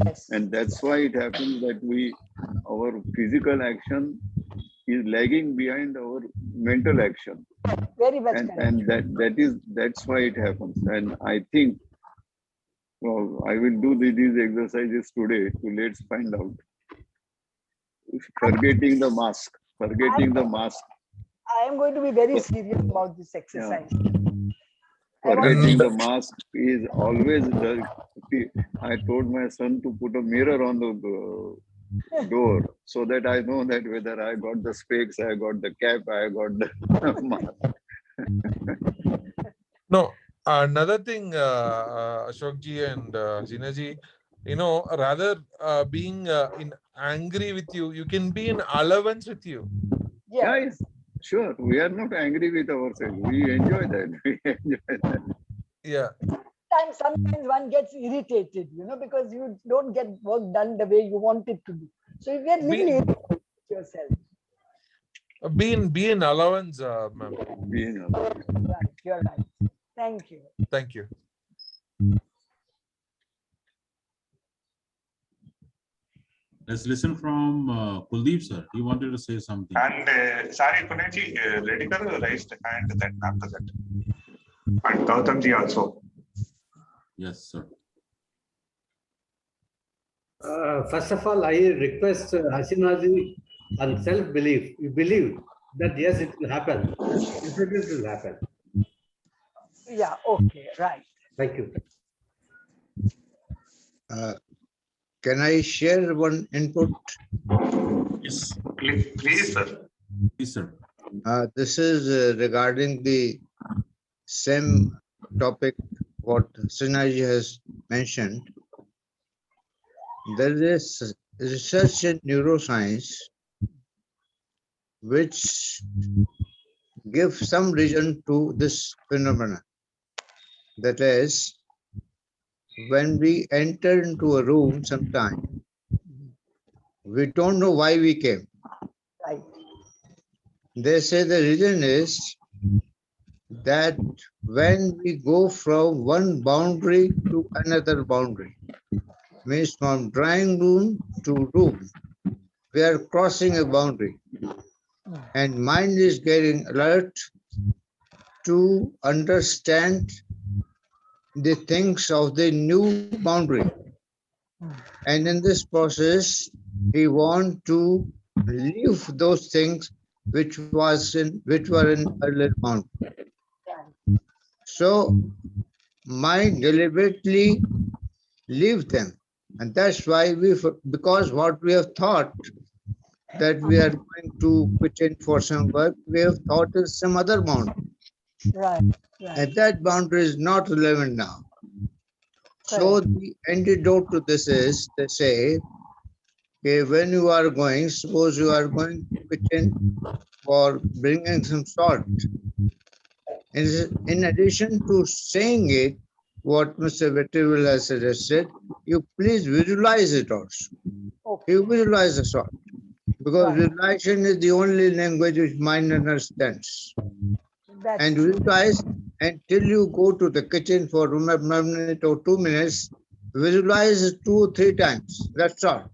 Yes.
And that's why it happens that our physical action is lagging behind our mental action.
Very much
and that's why it happens. And I think I will do these exercises today to let's find out. Forgetting the mask.
I am going to be very serious about this exercise.
Forgetting the mask is always I told my son to put a mirror on the door so that I know that whether I got the specs, I got the cap, I got the mask.
No, another thing, Ashokji and Sinaji, rather being angry with you, you can be in allowance with you.
Yes. Sure, we are not angry with ourselves. We enjoy that.
Yeah.
Sometimes one gets irritated, because you don't get work done the way you want it to be. So you get little irritated with yourself.
Be in allowance, ma'am.
Be in allowance.
Right, you're right. Thank you.
Thank you.
Let's listen from Kuldeep, sir. He wanted to say something.
And sorry, Punetji, Redikar raised hand that after that. And Gautamji also.
Yes, sir.
First of all, I request Hasinaji on self-belief. You believe that yes, it will happen. It will happen.
Yeah, okay, right.
Thank you.
Can I share one input?
Yes.
Please, sir.
Please, sir.
This is regarding the same topic what Srinaji has mentioned. There is research in neuroscience which gives some reason to this phenomena. That is, when we enter into a room sometime, we don't know why we came.
Right.
They say the reason is that when we go from one boundary to another boundary, means from drawing room to room, we are crossing a boundary, and mind is getting alert to understand the things of the new boundary. And in this process, we want to leave those things which were in earlier boundary. So mind deliberately leave them. And that's why because what we have thought that we are going to put in for some work, we have thought is some other boundary.
Right.
And that boundary is not relevant now. So the antidote to this is, they say, okay, when you are going, suppose you are going to kitchen for bringing some salt. In addition to saying it, what Mr. Vetterville has suggested, you please visualize it also.
Okay.
You visualize the salt. Because
Right.
visualization is the only language which mind understands.
That's
And
true.
visualize until you go to the kitchen for 1 minute or 2 minutes, visualize 2 or 3 times. That's all.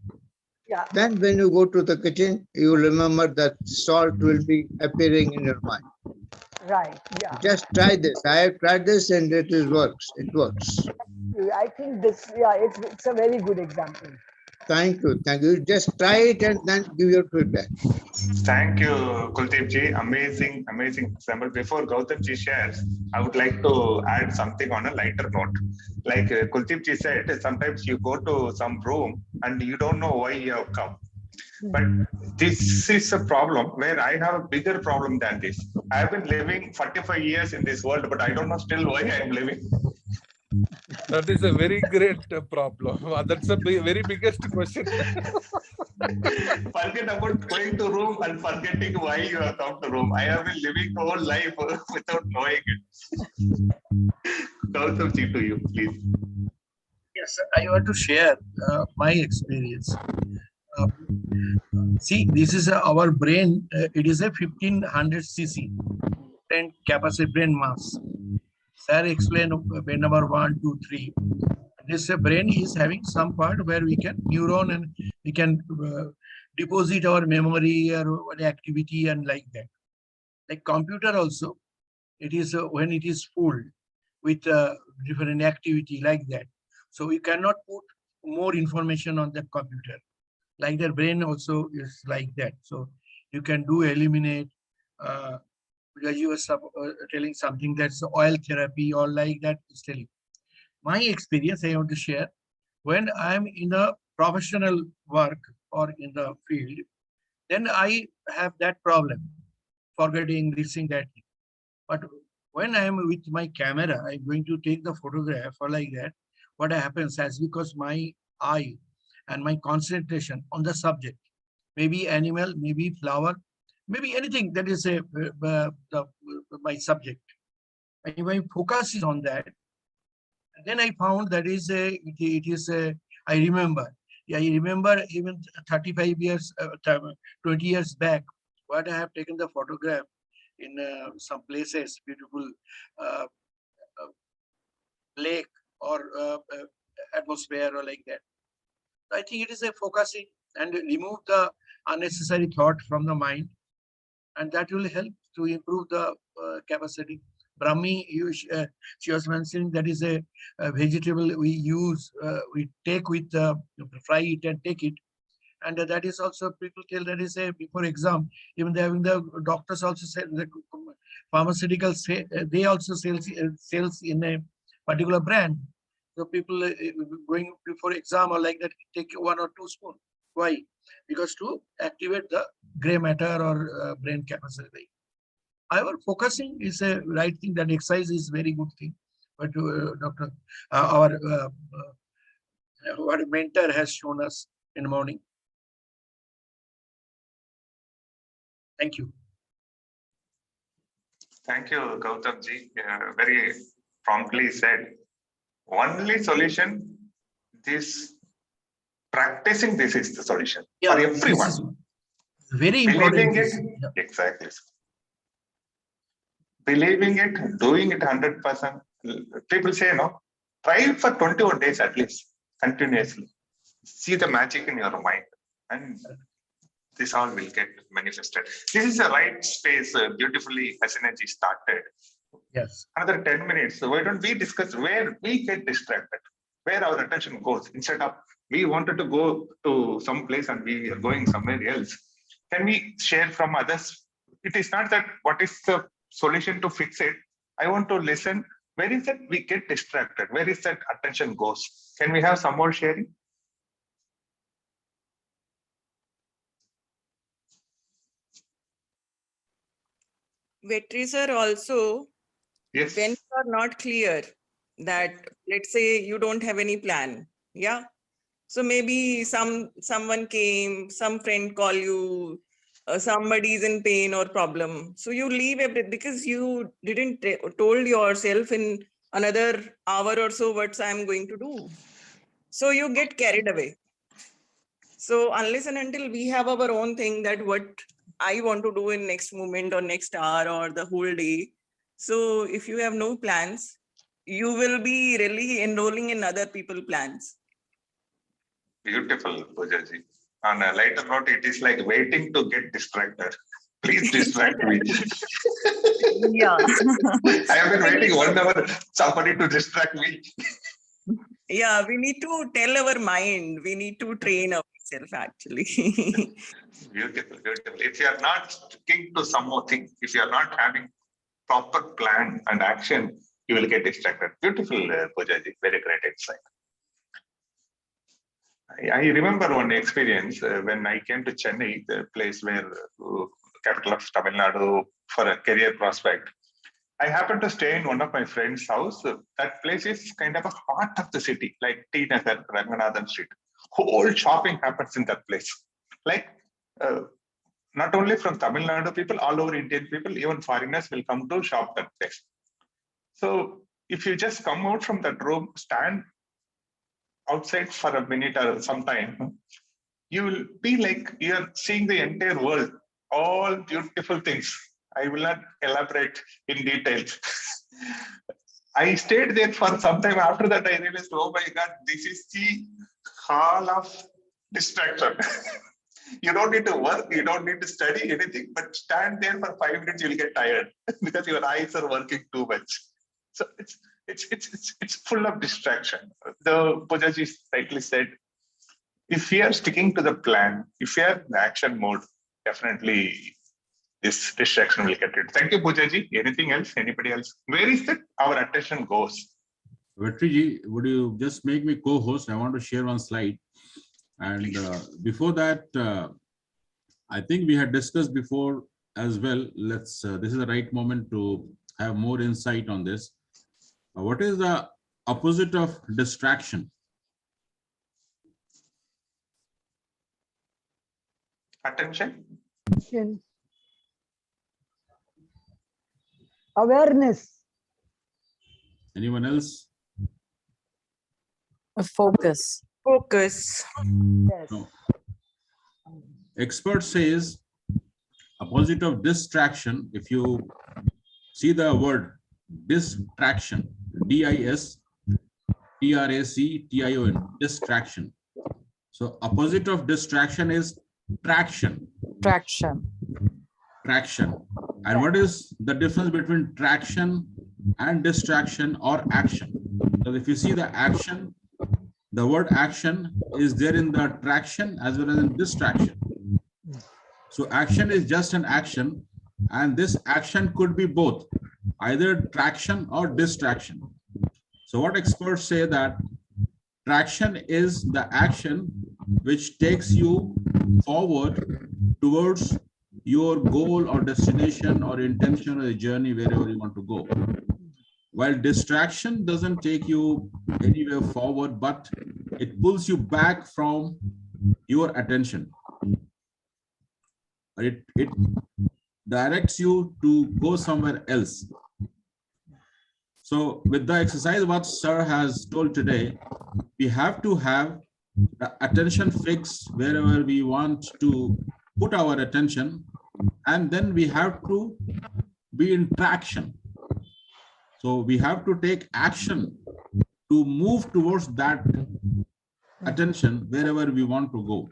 Yeah.
Then when you go to the kitchen, you will remember that salt will be appearing in your mind.
Right. Yeah.
Just try this. I have tried this and works. It works.
I think this, yeah, it's a very good example.
Thank you. Thank you. Just try it and then give your feedback.
Thank you, Kuldeep ji. Amazing, amazing example. Before Gautam ji shares, I would like to add something on a lighter note. Like Kuldeep ji said, sometimes you go to some room and you don't know why you have come. But this is a problem where I have a bigger problem than this. I have been living 45 years in this world, but I don't know still why I am living.
That is a very great problem. That's a very biggest question.
Forget about going to room and forgetting why you have come to room. I have been living whole life without knowing it. Gautam ji, to you, please.
Yes, I want to share my experience. See, this is our brain. It is a 1500 cc brain capacity, brain mass. Sir explained brain number 1, 2, 3. This brain is having some part where we can neuron and we can deposit our memory or activity and like that. Like computer also, it is when it is full with different activity like that. So we cannot put more information on the computer. Like their brain also is like that. So you can do eliminate, because you were telling something that's oil therapy or like that is telling. My experience I want to share, when I'm in a professional work or in the field, then I have that problem, forgetting this thing, that thing. But when I am with my camera, I'm going to take the photograph or like that, what happens is because my eye and my concentration on the subject, maybe animal, maybe flower, maybe anything that is my subject. And my focus is on that. And then I found that I remember. Yeah, I remember even 35 years, 20 years back, what I have taken the photograph in some places, beautiful lake or atmosphere or like that. I think it is a focusing and remove the unnecessary thought from the mind, and that will help to improve the capacity. Brahmi, she was mentioning that is a vegetable we use, we take with, fry it and take it. And that is also, people tell that is a before exam, even the doctors also say, the pharmaceuticals say, they also sales in a particular brand. So people going before exam or like that, take 1 or 2 spoons. Why? Because to activate the gray matter or brain capacity. However, focusing is a right thing. That exercise is very good thing. But Dr. Our mentor has shown us in the morning. Thank you.
Thank you, Gautam ji. Very promptly said. Only solution, practicing this is the solution for everyone.
Very
Believing
important.
it, exactly. Believing it, doing it 100%. People say, no, try it for 21 days at least, continuously. See the magic in your mind, and this all will get manifested. This is the right space, beautifully Hasinaji started.
Yes.
Another 10 minutes. So why don't we discuss where we get distracted, where our attention goes, instead of we wanted to go to some place and we are going somewhere else. Can we share from others? It is not that what is the solution to fix it. I want to listen Where is that we get distracted? Where is that attention goes? Can we have some more sharing?
Vetri sir, also,
Yes.
when you are not clear that, let's say you don't have any plan, yeah. So maybe someone came, some friend call you, somebody is in pain or problem. So you leave everything because you didn't told yourself in another hour or so what I'm going to do. So you get carried away. So unless and until we have our own thing that what I want to do in next moment or next hour or the whole day. So if you have no plans, you will be really enrolling in other people's plans.
Beautiful, Poojaji. On a lighter note, it is like waiting to get distracted. Please distract me.
Yeah.
I have been waiting 1 hour, somebody to distract me.
Yeah, we need to tell our mind. We need to train ourselves actually.
Beautiful, beautiful. If you are not sticking to some more thing, if you are not having proper plan and action, you will get distracted. Beautiful, Poojaji. Very great insight. I remember one experience when I came to Chennai, the place where capital of Tamil Nadu, for a career prospect. I happened to stay in one of my friend's house. That place is kind of a heart of the city, like T Nagar, Ranganathan Street. Whole shopping happens in that place. Like not only from Tamil Nadu people, all over Indian people, even foreigners will come to shop that place. So if you just come out from that room, stand outside for a minute or some time, you will be like you're seeing the entire world, all beautiful things. I will not elaborate in details. I stayed there for some time. After that, I realized, oh my God, this is the hall of distraction. You don't need to work, you don't need to study anything, but stand there for 5 minutes, you'll get tired because your eyes are working too much. So it's full of distraction. The Poojaji rightly said, if we are sticking to the plan, if we are in action mode, definitely this distraction will get rid. Thank you, Poojaji. Anything else? Anybody else? Where is that our attention goes?
Vetriji, would you just make me co-host? I want to share one slide. And before that, I think we had discussed before as well. Let's. This is the right moment to have more insight on this. What is the opposite of distraction?
Attention.
Awareness.
Anyone else?
A focus.
Focus.
Yes.
No. Expert says opposite of distraction. If you see the word distraction, D-I-S-T-R-A-C-T-I-O-N, distraction. So opposite of distraction is traction.
Traction.
Traction. And what is the difference between traction and distraction or action? So if you see the action, the word action is there in the traction as well as in distraction. So action is just an action, and this action could be both, either traction or distraction. So what experts say that traction is the action which takes you forward towards your goal or destination or intention or the journey wherever you want to go. While distraction doesn't take you anywhere forward, but it pulls you back from your attention. It directs you to go somewhere else. So with the exercise what sir has told today, we have to have the attention fixed wherever we want to put our attention, and then we have to be in traction. So we have to take action to move towards that attention wherever we want to go.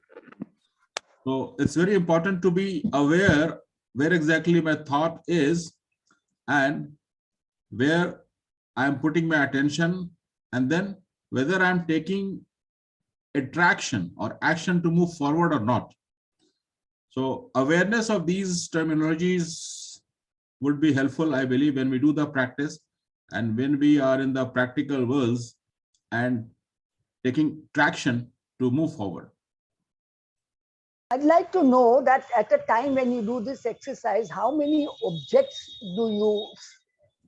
So it's very important to be aware where exactly my thought is and where I'm putting my attention, and then whether I'm taking a traction or action to move forward or not. So awareness of these terminologies would be helpful, I believe, when we do the practice. and when we are in the practical worlds and taking traction to move forward.
I'd like to know that at a time when you do this exercise, how many objects do you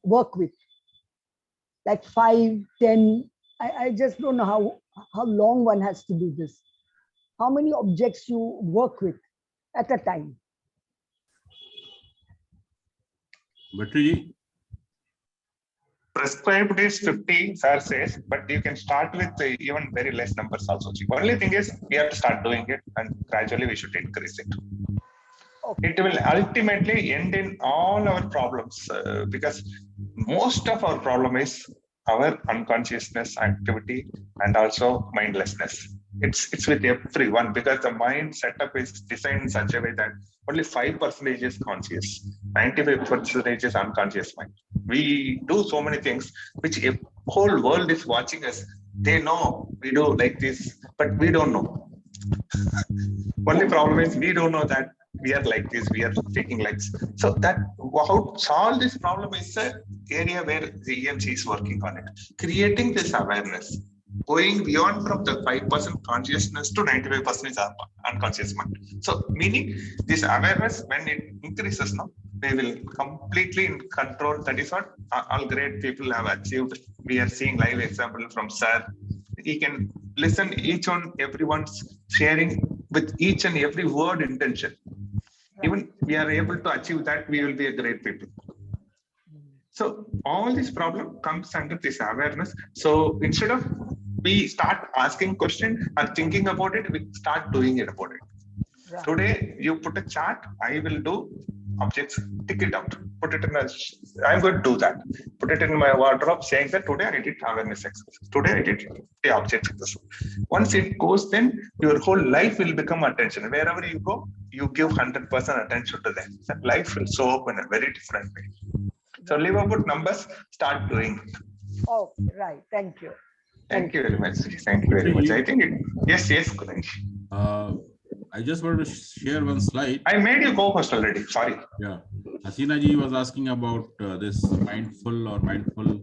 work with? Like 5, 10? I just don't know how long one has to do this. How many objects you work with at a time?
Bhattiji?
Prescribed is 50, sir says, but you can start with even very less numbers also. The only thing is we have to start doing it and gradually we should increase it.
Okay.
It will ultimately end in all our problems because most of our problem is our unconsciousness activity and also mindlessness. It's with everyone because the mind setup is designed in such a way that only 5% is conscious, 95% is unconscious mind. We do so many things which the whole world is watching us. They know we do like this, but we don't know. Only problem is we don't know that we are like this, we are taking likes. So that how to solve this problem is the area where the EMC is working on it. Creating this awareness, going beyond from the 5% consciousness to 95% is unconscious mind. So meaning this awareness, when it increases now, we will completely in control. That is what all great people have achieved. We are seeing live example from Sir. He can listen each one, everyone's sharing with each and every word intention. Even we are able to achieve that, we will be a great people. So all this problem comes under this awareness. So instead of we start asking questions and thinking about it, we start doing it about it. Right. Today you put a chart, I will do objects, tick it out, put it in a, I'm going to do that. Put it in my wardrobe saying that today I did awareness exercise. Today I did the object exercise. Once it goes, then your whole life will become attention. Wherever you go, you give 100% attention to that. That life will show up in a very different way. So leave about numbers, start doing it.
Oh, right. Thank you.
Thank you very much. Thank you very much. I think it, yes, Kulansh.
I just want to share one slide.
I made you co-host already. Sorry.
Yeah. Hasina ji was asking about this mindful or mindful.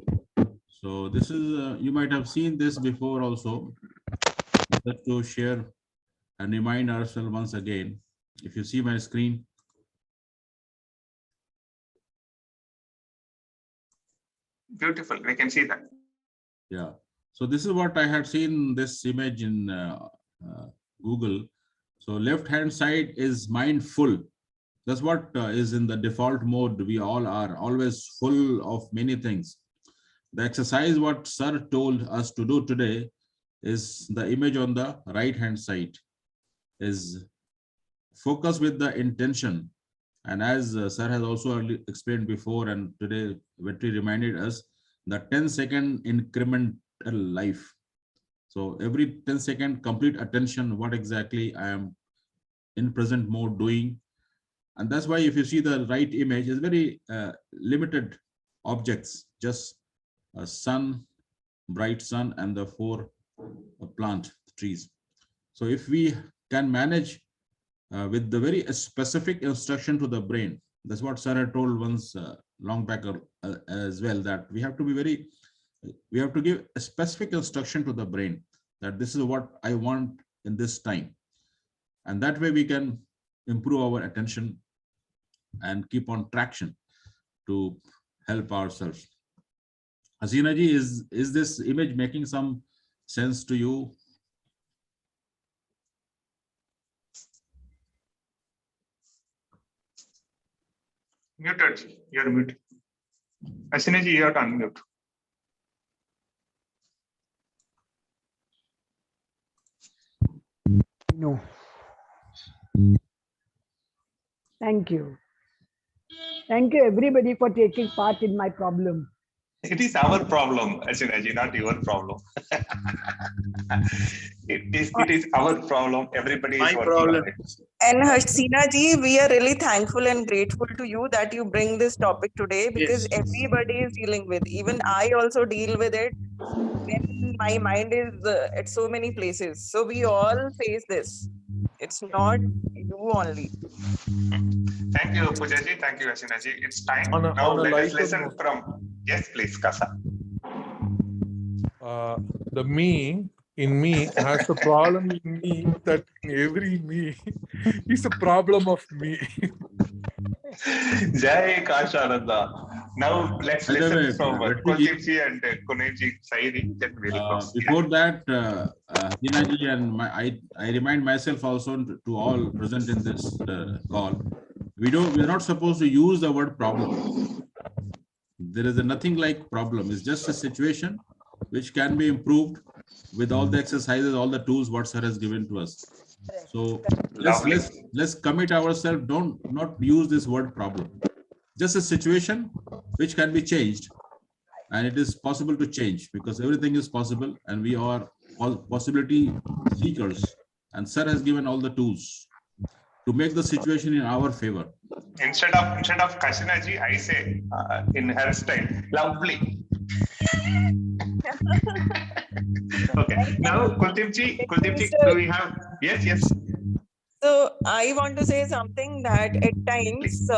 So this is, you might have seen this before also. Just to share and remind ourselves once again. If you see my screen.
Beautiful. We can see that.
Yeah. So this is what I had seen this image in Google. So left hand side is mindful. That's what is in the default mode. We all are always full of many things. The exercise what Sir told us to do today is the image on the right hand side is focus with the intention. And as Sir has also explained before, and today Vetri reminded us, the 10-second incremental life. So every 10 second complete attention, what exactly I am in present mode doing. And that's why if you see the right image is very limited objects, just a sun, bright sun, and the 4 plant trees. So if we can manage with the very specific instruction to the brain, that's what Sir had told once long back as well, that we have to be very, we have to give a specific instruction to the brain that this is what I want in this time. And that way we can improve our attention and keep on traction to help ourselves. Hasina ji, is this image making some sense to you?
Muted. You're muted. Hasina ji, you have to unmute.
No. Thank you. Thank you everybody for taking part in my problem.
It is our problem, Hasina ji, not your problem. It is our problem. Everybody is working on it.
And Hasina ji, we are really thankful and grateful to you that you bring this topic today, because everybody is dealing with. Even I also deal with it when my mind is at so many places. So we all face this. It's not you only.
Thank you, Pooja ji. Thank you, Hasina ji. It's time now. Let us listen from Yes, please, Kasa.
The me in me has a problem in me that every me is a problem of me.
Jai Kashananda. Now let's
By the
listen
way,
from
let me give,
Kuldeep ji and Kunal ji, Sairi, then we'll close.
before that, Hinaji and I remind myself also to all present in this call, we are not supposed to use the word problem. There is nothing like problem. It's just a situation which can be improved with all the exercises, all the tools what sir has given to us. So
Lovely.
let's commit ourselves. Not use this word problem. Just a situation which can be changed, and it is possible to change because everything is possible, and we are possibility seekers. And sir has given all the tools to make the situation in our favor.
Instead of Kashina ji, I say in her style, lovely. Okay. Now Kuldeep ji, do we have? Yes.
So I want to say something that at times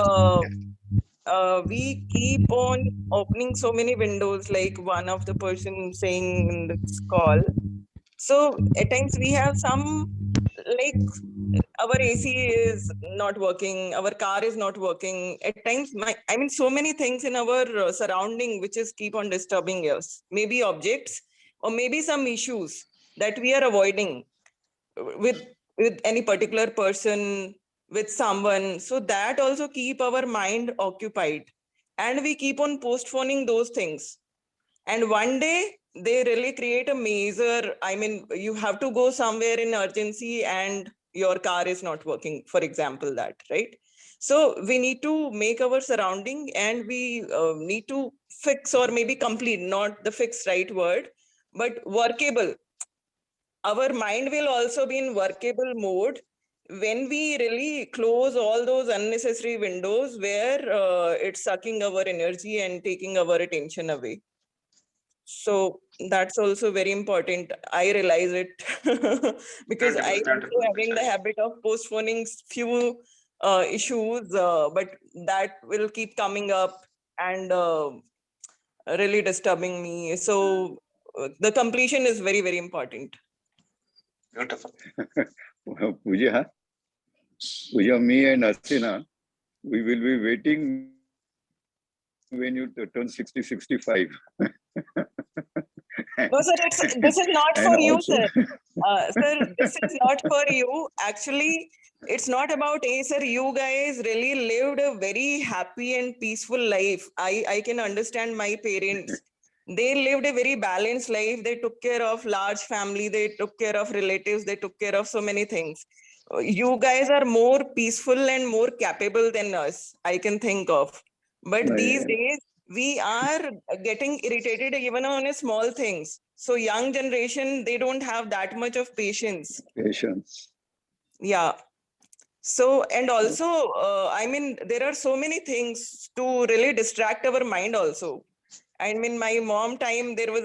we keep on opening so many windows, like one of the person saying in this call. So at times we have some, like our AC is not working, our car is not working. At times, so many things in our surrounding which is keep on disturbing us. Maybe objects or maybe some issues that we are avoiding with any particular person, with someone. So that also keep our mind occupied, and we keep on postponing those things. And one day they really create a major, you have to go somewhere in urgency and your car is not working, for example, that, right? So we need to make our surrounding, and we need to fix, or maybe complete, not the fix right word, but workable. Our mind will also be in workable mode when we really close all those unnecessary windows where it's sucking our energy and taking our attention away. So that's also very important. I realize it because I also having the habit of postponing few issues, but that will keep coming up and really disturbing me. So the completion is very, very important.
Beautiful.
Puja, me and Asina, we will be waiting when you turn 60, 65.
No, sir, this is not for you, sir. Sir, this is not for you. Actually, it's not about sir. You guys really lived a very happy and peaceful life. I can understand my parents. They lived a very balanced life. They took care of large family. They took care of relatives. They took care of so many things. You guys are more peaceful and more capable than us, I can think of. But these days, we are getting irritated even on small things. So young generation, they don't have that much of patience. Yeah. So, and also, there are so many things to really distract our mind also. My mom time, there was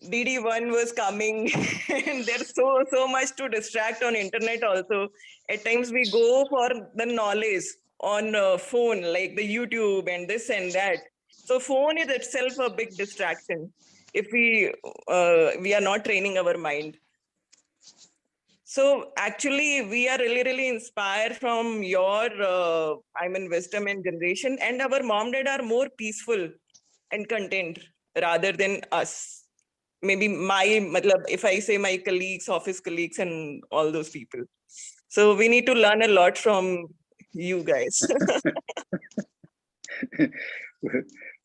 DD1 was coming and there's so much to distract on internet also. At times we go for the knowledge on phone, like the YouTube and this and that. So phone is itself a big distraction if we are not training our mind. So actually, we are really, really inspired from your, wisdom and generation. And our mom dad are more peaceful and content rather than us. Maybe if I say my colleagues, office colleagues, and all those people. So we need to learn a lot from you guys.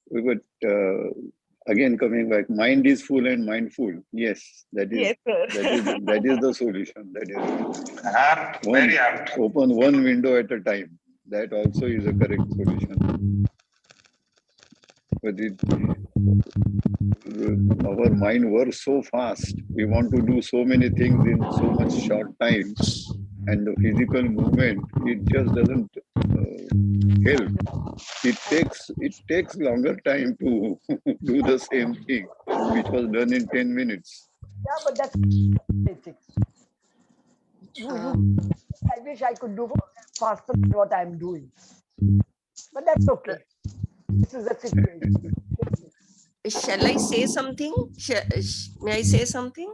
But again, coming back, mind is full and mindful. Yes, that is,
yes, sir.
that is the solution. That is
apt, very apt.
Open one window at a time. That also is a correct solution. But our mind works so fast. We want to do so many things in so much short time, and the physical movement, it just doesn't help. It takes longer time to do the same thing which was done in 10 minutes.
Yeah, but that's basics. I wish I could do faster than what I'm doing, but that's okay. This is the situation.
Shall I say something? May I say something?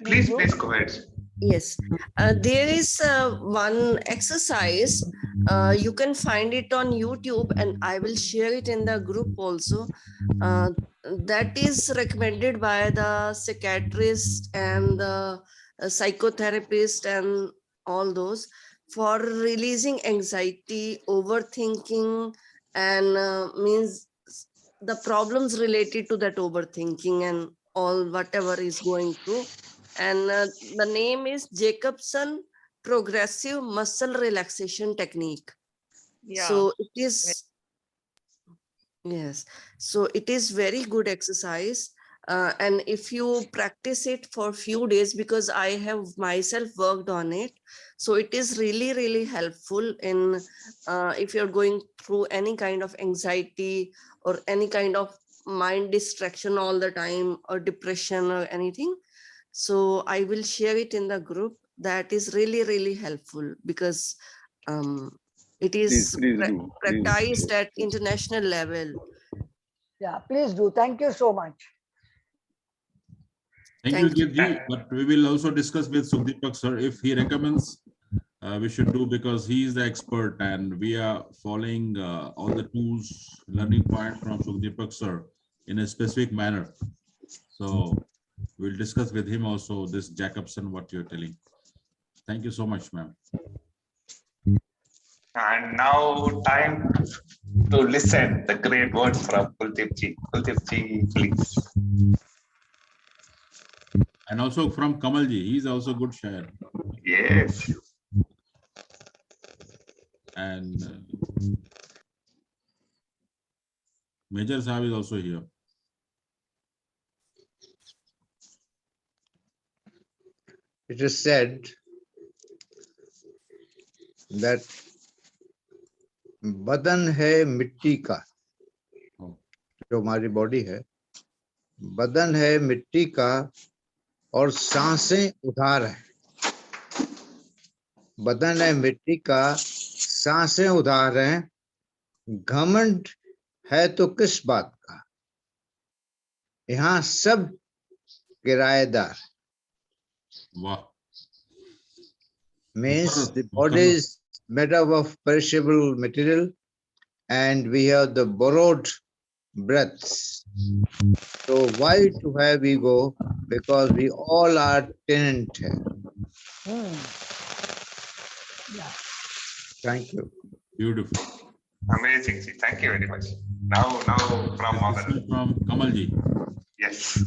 Please go ahead.
Yes, there is one exercise. You can find it on YouTube, and I will share it in the group also. That is recommended by the psychiatrist and the psychotherapist and all those for releasing anxiety, overthinking, and means the problems related to that overthinking and all whatever is going through. And the name is Jacobson Progressive Muscle Relaxation Technique.
Yeah.
So it is, yes, so it is very good exercise. And if you practice it for few days, because I have myself worked on it, so it is really, really helpful in if you're going through any kind of anxiety or any kind of mind distraction all the time or depression or anything. So I will share it in the group. That is really, really helpful because it is
Please do.
practiced at international level.
Yeah, please do. Thank you so much.
Thank you, Girji. But we will also discuss with Sukhdeepak sir if he recommends we should do, because he is the expert and we are following all the tools, learning point from Sukhdeepak sir in a specific manner. So we'll discuss with him also this Jacobson, what you're telling. Thank you so much, ma'am.
And now time to listen the great words from Kuldeep ji. Kuldeep ji, please.
And also from Kamal ji, he's also good share.
Yes.
And Major Sahib is also here.
It is said that बदन है मिट्टी का, जो हमारी body है, बदन है मिट्टी का और सांसें उधार है। बदन है मिट्टी का, सांसें उधार हैं, घमंड है तो किस बात का, यहाँ सब किराएदार।
Wow.
Means the body is made up of perishable material and we have the borrowed breaths. So why to have ego? Because we all are tenant here.
Yeah.
Thank you.
Beautiful.
Amazing. Ji. Thank you very much. Now from Madan.
From Kamal ji.
Yes.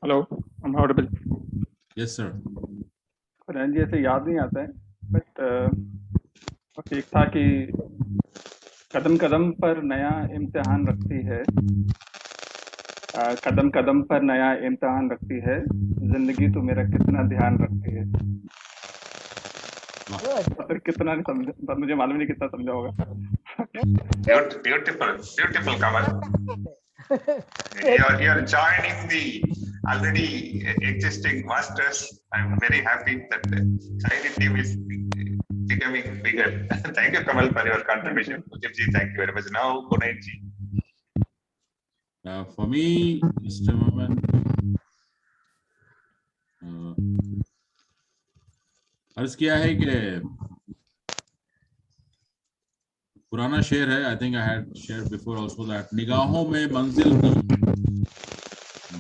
Hello, I'm audible.
Yes, sir.
कुरैन जी ऐसे याद नहीं आता है, but एक था कि कदम कदम पर नया इम्तिहान रखती है, कदम कदम पर नया इम्तिहान रखती है, जिंदगी तो मेरा कितना ध्यान रखती है। तो कितना नहीं समझा, पर मुझे मालूम नहीं कितना समझा होगा।
Beautiful, Kamal. You're joining the already existing masters. I'm very happy that the China team is becoming bigger. Thank you, Kamal, for your contribution. Ji, thank you very much. Now, Kunal ji.
For me, just a moment. अर्ज किया है कि पुराना शेर है, I think I had share before also that निगाहों में मंजिल थी,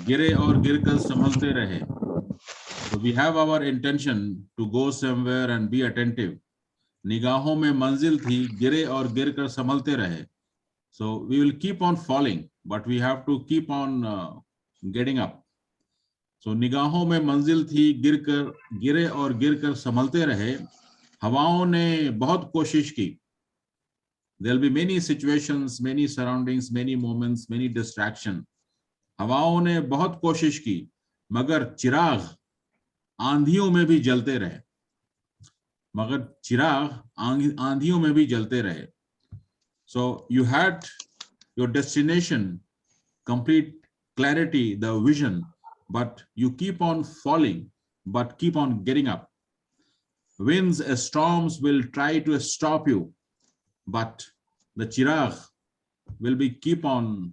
गिरे और गिरकर संभलते रहे. So we have our intention to go somewhere and be attentive. निगाहों में मंजिल थी, गिरे और गिरकर संभलते रहे. So we will keep on falling, but we have to keep on getting up. So निगाहों में मंजिल थी, गिरे और गिरकर संभलते रहे. हवाओं ने बहुत कोशिश की. There will be many situations, many surroundings, many moments, many distractions. हवाओं ने बहुत कोशिश की, मगर चिराग आंधियों में भी जलते रहे. मगर चिराग आंधियों में भी जलते रहे. So you had your destination, complete clarity, the vision, but you keep on falling, but keep on getting up. winds, storms will try to stop you, but the chirag will be keep on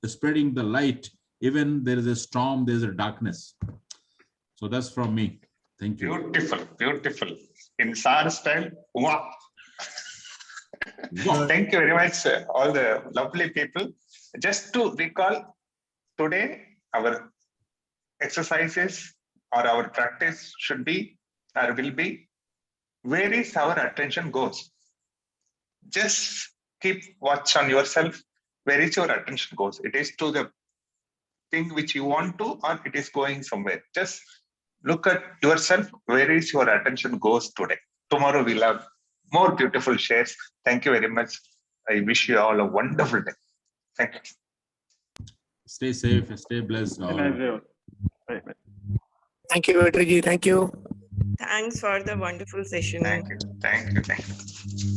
spreading the light. Even there is a storm, there is a darkness. So that's from me. Thank you.
Beautiful, beautiful. In SAR style, wow. Thank you very much, all the lovely people. Just to recall, today our exercises or our practice should be or will be, where is our attention goes? Just keep watch on yourself. Where is your attention goes? It is to the thing which you want to, or it is going somewhere. Just look at yourself. Where is your attention goes today? Tomorrow we'll have more beautiful shares. Thank you very much. I wish you all a wonderful day. Thank you.
Stay safe, stay blessed. All.
Bye.
Thank you, Vetriji. Thank you.
Thanks for the wonderful session.
Thank you. Thank you. Thank you.